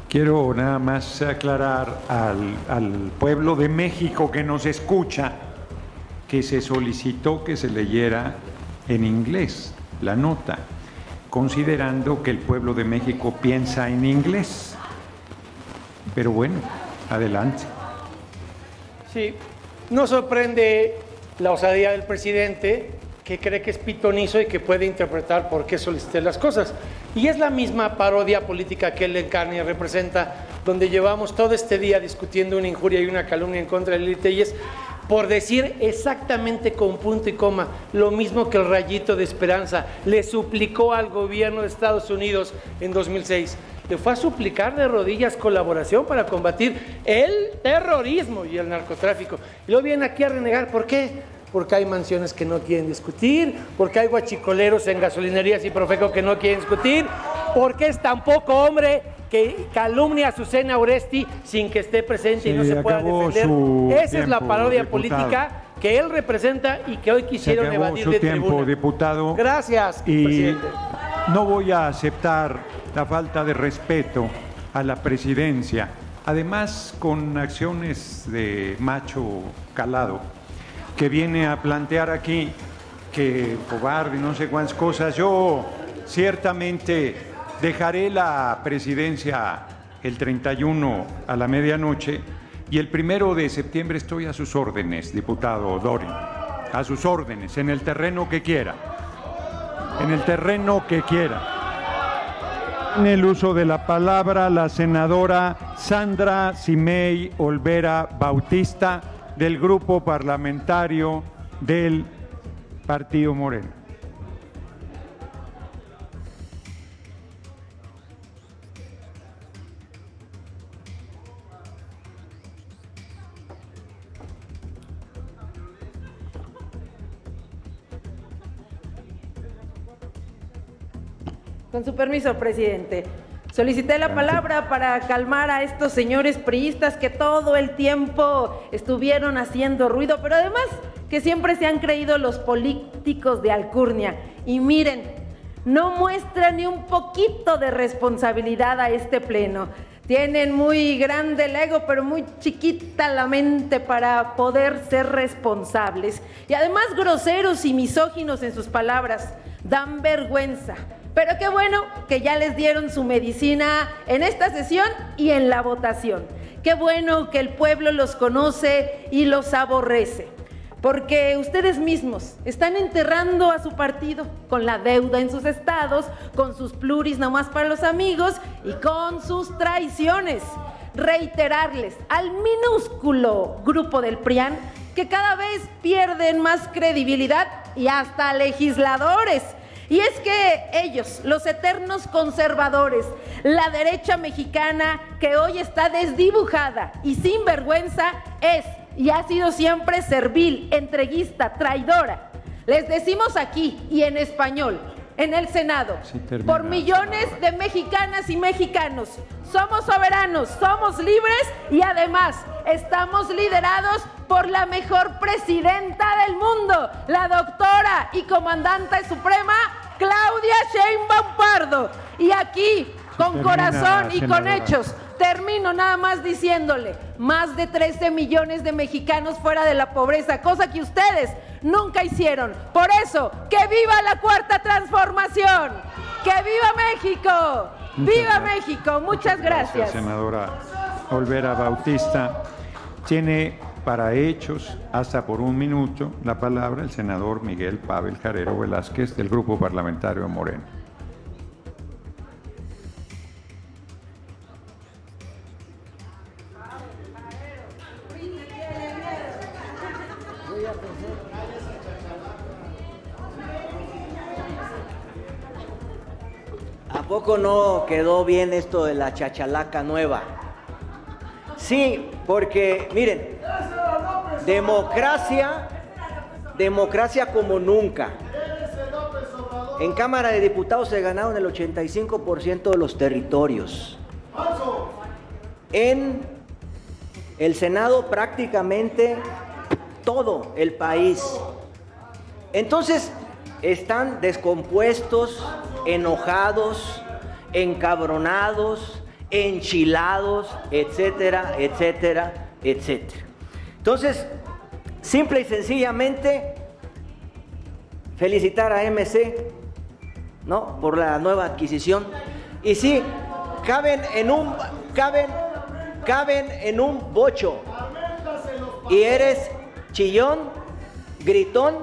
Quiero nada más aclarar al pueblo de México que nos escucha que se solicitó que se leyera en inglés la nota, considerando que el pueblo de México piensa en inglés. Pero bueno, adelante. Sí, no sorprende la osadía del presidente, que cree que es pitonizo y que puede interpretar por qué solicité las cosas. Y es la misma parodia política que él encarna y representa, donde llevamos todo este día discutiendo una injuria y una calumnia en contra de Lili Telles, por decir exactamente con punto y coma lo mismo que el Rayito de Esperanza le suplicó al gobierno de Estados Unidos en 2006. Le fue a suplicar de rodillas colaboración para combatir el terrorismo y el narcotráfico. Y luego viene aquí a renegar. ¿Por qué? Porque hay mansiones que no quieren discutir, porque hay guachicoleros en gasolinerías y Profeco que no quieren discutir, porque es tan poco hombre que calumnia a Azucena Oresti sin que esté presente y no se pueda defender. Esa es la parodia política que él representa y que hoy quisieron evadir de tribuna. Diputado. Gracias, presidente. No voy a aceptar la falta de respeto a la presidencia, además con acciones de macho calado, que viene a plantear aquí que cobarde y no sé cuántas cosas. Yo ciertamente dejaré la presidencia el 31 a la medianoche y el 1 de septiembre estoy a sus órdenes, diputado Dorin, a sus órdenes, en el terreno que quiera, en el terreno que quiera. En el uso de la palabra la senadora Sandra Simei Olvera Bautista, del Grupo Parlamentario del Partido Moreno. Con su permiso, presidente. Solicité la palabra para calmar a estos señores priistas que todo el tiempo estuvieron haciendo ruido, pero además que siempre se han creído los políticos de alcurnia. Y miren, no muestran ni un poquito de responsabilidad a este pleno. Tienen muy grande el ego, pero muy chiquita la mente para poder ser responsables. Y además groseros y misóginos en sus palabras. Dan vergüenza. Pero qué bueno que ya les dieron su medicina en esta sesión y en la votación. Qué bueno que el pueblo los conoce y los aborrece. Porque ustedes mismos están enterrando a su partido con la deuda en sus estados, con sus pluris nomás para los amigos y con sus traiciones. Reiterarles al minúsculo grupo del PRIAN que cada vez pierden más credibilidad y hasta legisladores. Y es que ellos, los eternos conservadores, la derecha mexicana que hoy está desdibujada y sin vergüenza, es y ha sido siempre servil, entreguista, traidora. Les decimos aquí y en español, en el Senado, por millones de mexicanas y mexicanos, somos soberanos, somos libres y además estamos liderados por la mejor presidenta del mundo, la doctora y comandante suprema Claudia Sheinbaum Pardo. Y aquí, con corazón y con hechos, termino nada más diciéndole, más de 13 millones de mexicanos fuera de la pobreza, cosa que ustedes nunca hicieron. Por eso, ¡que viva la Cuarta Transformación! ¡Que viva México! ¡Viva México! Muchas gracias. Senadora Olvera Bautista. Tiene para hechos, hasta por 1 minuto, la palabra el senador Miguel Pavel Jarero Velázquez, del Grupo Parlamentario de Moreno. ¿A poco no quedó bien esto de la chachalaca nueva? Sí, porque, miren, democracia como nunca. En Cámara de Diputados se ganaron el 85% de los territorios. En el Senado prácticamente todo el país. Entonces, están descompuestos, enojados, encabronados, enchilados, etcétera, etcétera, etcétera. Entonces, simple y sencillamente, felicitar a MC, ¿no?, por la nueva adquisición. Y sí, caben en un bocho. Y eres chillón, gritón,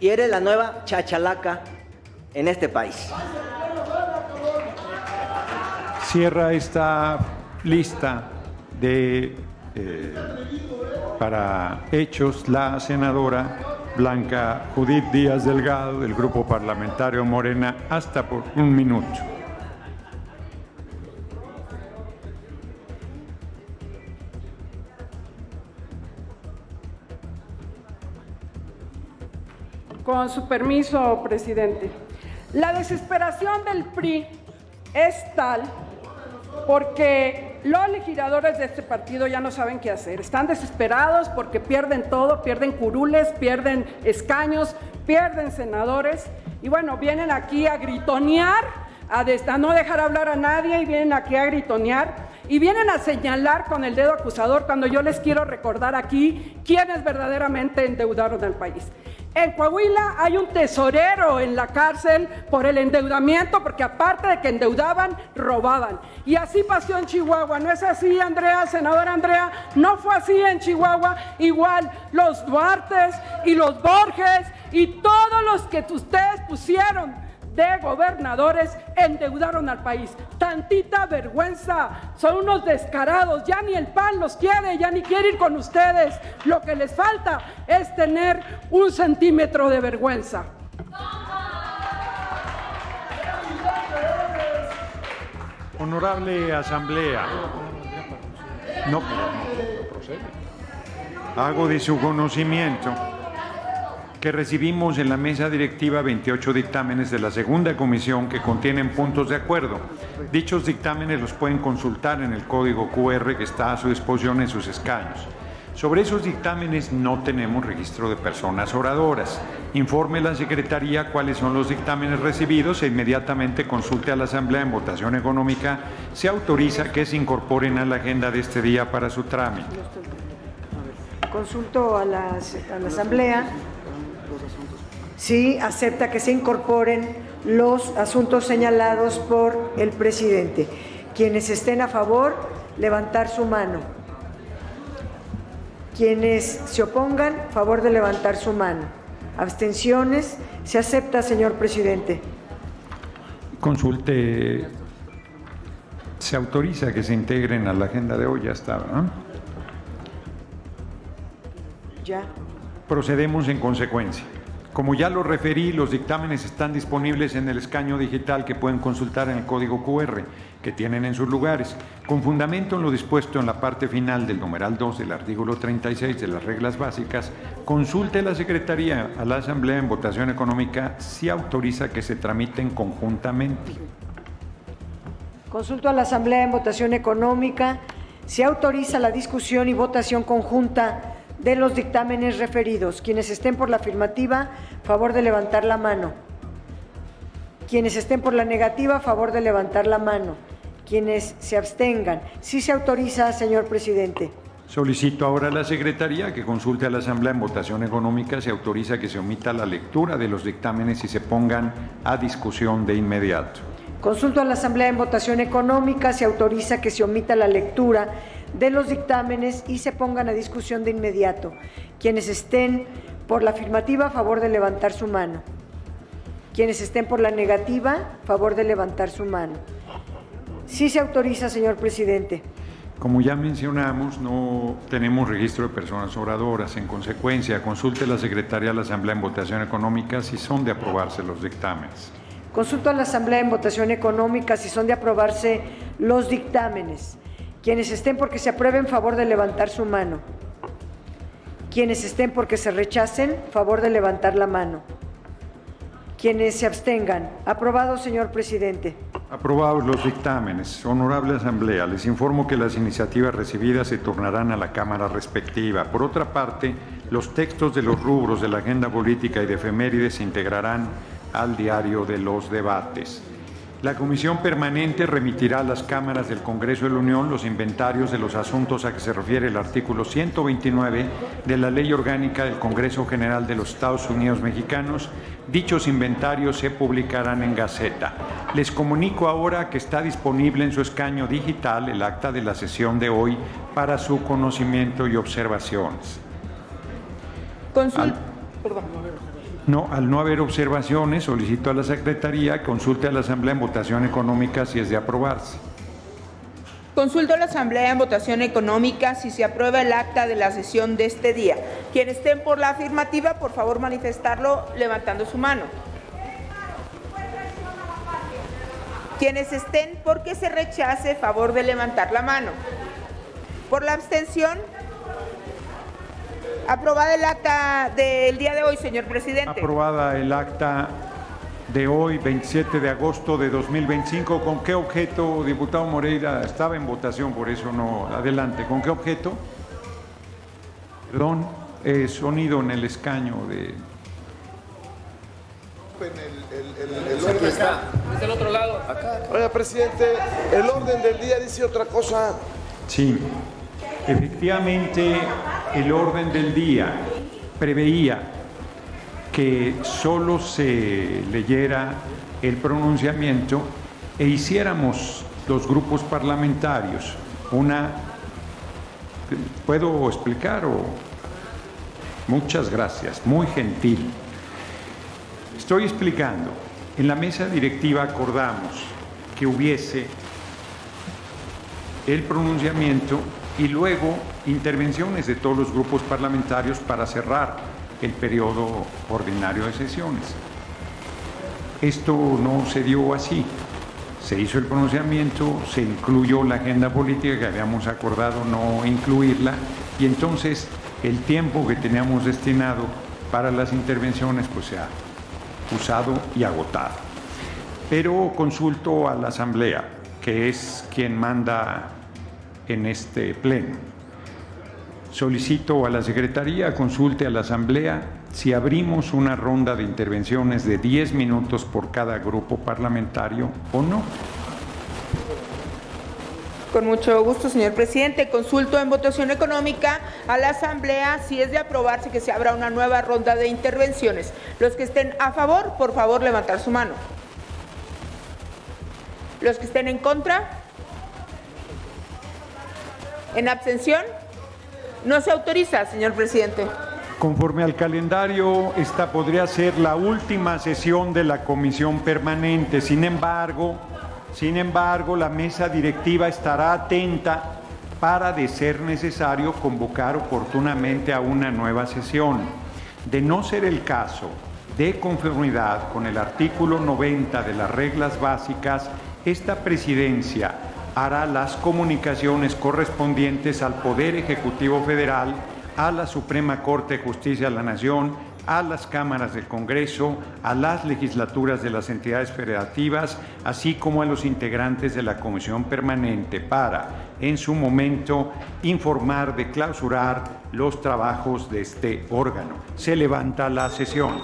y eres la nueva chachalaca en este país. Cierra esta lista de para hechos la senadora Blanca Judith Díaz Delgado, del Grupo Parlamentario Morena, hasta por 1 minuto. Con su permiso, presidente. La desesperación del PRI es tal porque los legisladores de este partido ya no saben qué hacer. Están desesperados porque pierden todo, pierden curules, pierden escaños, pierden senadores. Y bueno, vienen aquí a gritonear, a no dejar hablar a nadie, y vienen aquí a gritonear. Y vienen a señalar con el dedo acusador cuando yo les quiero recordar aquí quiénes verdaderamente endeudaron al país. En Coahuila hay un tesorero en la cárcel por el endeudamiento, porque aparte de que endeudaban, robaban. Y así pasó en Chihuahua. ¿No es así, Andrea, senadora Andrea? ¿No fue así en Chihuahua? Igual los Duartes y los Borges y todos los que ustedes pusieron de gobernadores endeudaron al país. Tantita vergüenza, son unos descarados, ya ni el PAN los quiere, ya ni quiere ir con ustedes. Lo que les falta es tener 1 centímetro de vergüenza. Honorable Asamblea, no procede. Hago de su conocimiento que recibimos en la mesa directiva 28 dictámenes de la segunda comisión que contienen puntos de acuerdo. Dichos dictámenes los pueden consultar en el código QR que está a su disposición en sus escaños. Sobre esos dictámenes no tenemos registro de personas oradoras. Informe la Secretaría cuáles son los dictámenes recibidos e inmediatamente consulte a la Asamblea en votación económica. Se autoriza que se incorporen a la agenda de este día para su trámite. Consulto a la Asamblea. Sí, acepta que se incorporen los asuntos señalados por el presidente. Quienes estén a favor, levantar su mano. Quienes se opongan, favor de levantar su mano. Abstenciones. Se acepta, señor presidente. Consulte. Se autoriza que se integren a la agenda de hoy, ya está, ¿no? Ya. Procedemos en consecuencia. Como ya lo referí, los dictámenes están disponibles en el escaño digital que pueden consultar en el código QR que tienen en sus lugares. Con fundamento en lo dispuesto en la parte final del numeral 2 del artículo 36 de las reglas básicas, consulte la Secretaría a la Asamblea en votación económica si autoriza que se tramiten conjuntamente. Consulto a la Asamblea en votación económica si autoriza la discusión y votación conjunta de los dictámenes referidos. Quienes estén por la afirmativa, favor de levantar la mano. Quienes estén por la negativa, favor de levantar la mano. Quienes se abstengan. Sí se autoriza, señor presidente. Solicito ahora a la Secretaría que consulte a la Asamblea en votación económica si autoriza que se omita la lectura de los dictámenes y se pongan a discusión de inmediato. Consulto a la Asamblea en votación económica si autoriza que se omita la lectura de los dictámenes y se pongan a discusión de inmediato. Quienes estén por la afirmativa, favor de levantar su mano. Quienes estén por la negativa, favor de levantar su mano. Sí se autoriza, señor presidente. Como ya mencionamos, no tenemos registro de personas oradoras. En consecuencia, consulte la Secretaría de la Asamblea en votación económica si son de aprobarse los dictámenes. Consulto a la Asamblea en votación económica si son de aprobarse los dictámenes. Quienes estén porque se aprueben, favor de levantar su mano. Quienes estén porque se rechacen, favor de levantar la mano. Quienes se abstengan. Aprobado, señor presidente. Aprobados los dictámenes. Honorable Asamblea, les informo que las iniciativas recibidas se turnarán a la Cámara respectiva. Por otra parte, los textos de los rubros de la agenda política y de efemérides se integrarán al diario de los debates. La Comisión Permanente remitirá a las cámaras del Congreso de la Unión los inventarios de los asuntos a que se refiere el artículo 129 de la Ley Orgánica del Congreso General de los Estados Unidos Mexicanos. Dichos inventarios se publicarán en Gaceta. Les comunico ahora que está disponible en su escaño digital el acta de la sesión de hoy para su conocimiento y observaciones. Al no haber observaciones, solicito a la Secretaría que consulte a la Asamblea en votación económica si es de aprobarse. Consulto a la Asamblea en votación económica si se aprueba el acta de la sesión de este día. Quienes estén por la afirmativa, por favor manifestarlo levantando su mano. Quienes estén porque se rechace, favor de levantar la mano. Por la abstención, aprobada el acta del día de hoy, señor presidente. Aprobada el acta de hoy, 27 de agosto de 2025. ¿Con qué objeto, diputado Moreira? Estaba en votación, por eso no. Adelante. ¿Con qué objeto? Perdón, sonido en el escaño de... Aquí está. Es del otro lado. Oiga, presidente, el orden del día dice otra cosa. Sí, efectivamente, el orden del día preveía que solo se leyera el pronunciamiento e hiciéramos los grupos parlamentarios una... ¿Puedo explicar? Muchas gracias, muy gentil. Estoy explicando. En la mesa directiva acordamos que hubiese el pronunciamiento y luego intervenciones de todos los grupos parlamentarios para cerrar el periodo ordinario de sesiones. Esto no se dio así. Se hizo el pronunciamiento, se incluyó la agenda política que habíamos acordado no incluirla y entonces el tiempo que teníamos destinado para las intervenciones pues se ha usado y agotado. Pero consulto a la Asamblea, que es quien manda en este pleno. Solicito a la Secretaría, consulte a la Asamblea si abrimos una ronda de intervenciones de 10 minutos por cada grupo parlamentario o no. Con mucho gusto, señor presidente. Consulto en votación económica a la Asamblea si es de aprobarse que se abra una nueva ronda de intervenciones. Los que estén a favor, por favor, levantar su mano. Los que estén en contra. ¿En abstención? No se autoriza, señor presidente. Conforme al calendario, esta podría ser la última sesión de la Comisión Permanente. Sin embargo, la mesa directiva estará atenta para, de ser necesario, convocar oportunamente a una nueva sesión. De no ser el caso, de conformidad con el artículo 90 de las reglas básicas, esta presidencia hará las comunicaciones correspondientes al Poder Ejecutivo Federal, a la Suprema Corte de Justicia de la Nación, a las cámaras del Congreso, a las legislaturas de las entidades federativas, así como a los integrantes de la Comisión Permanente para, en su momento, informar de clausurar los trabajos de este órgano. Se levanta la sesión.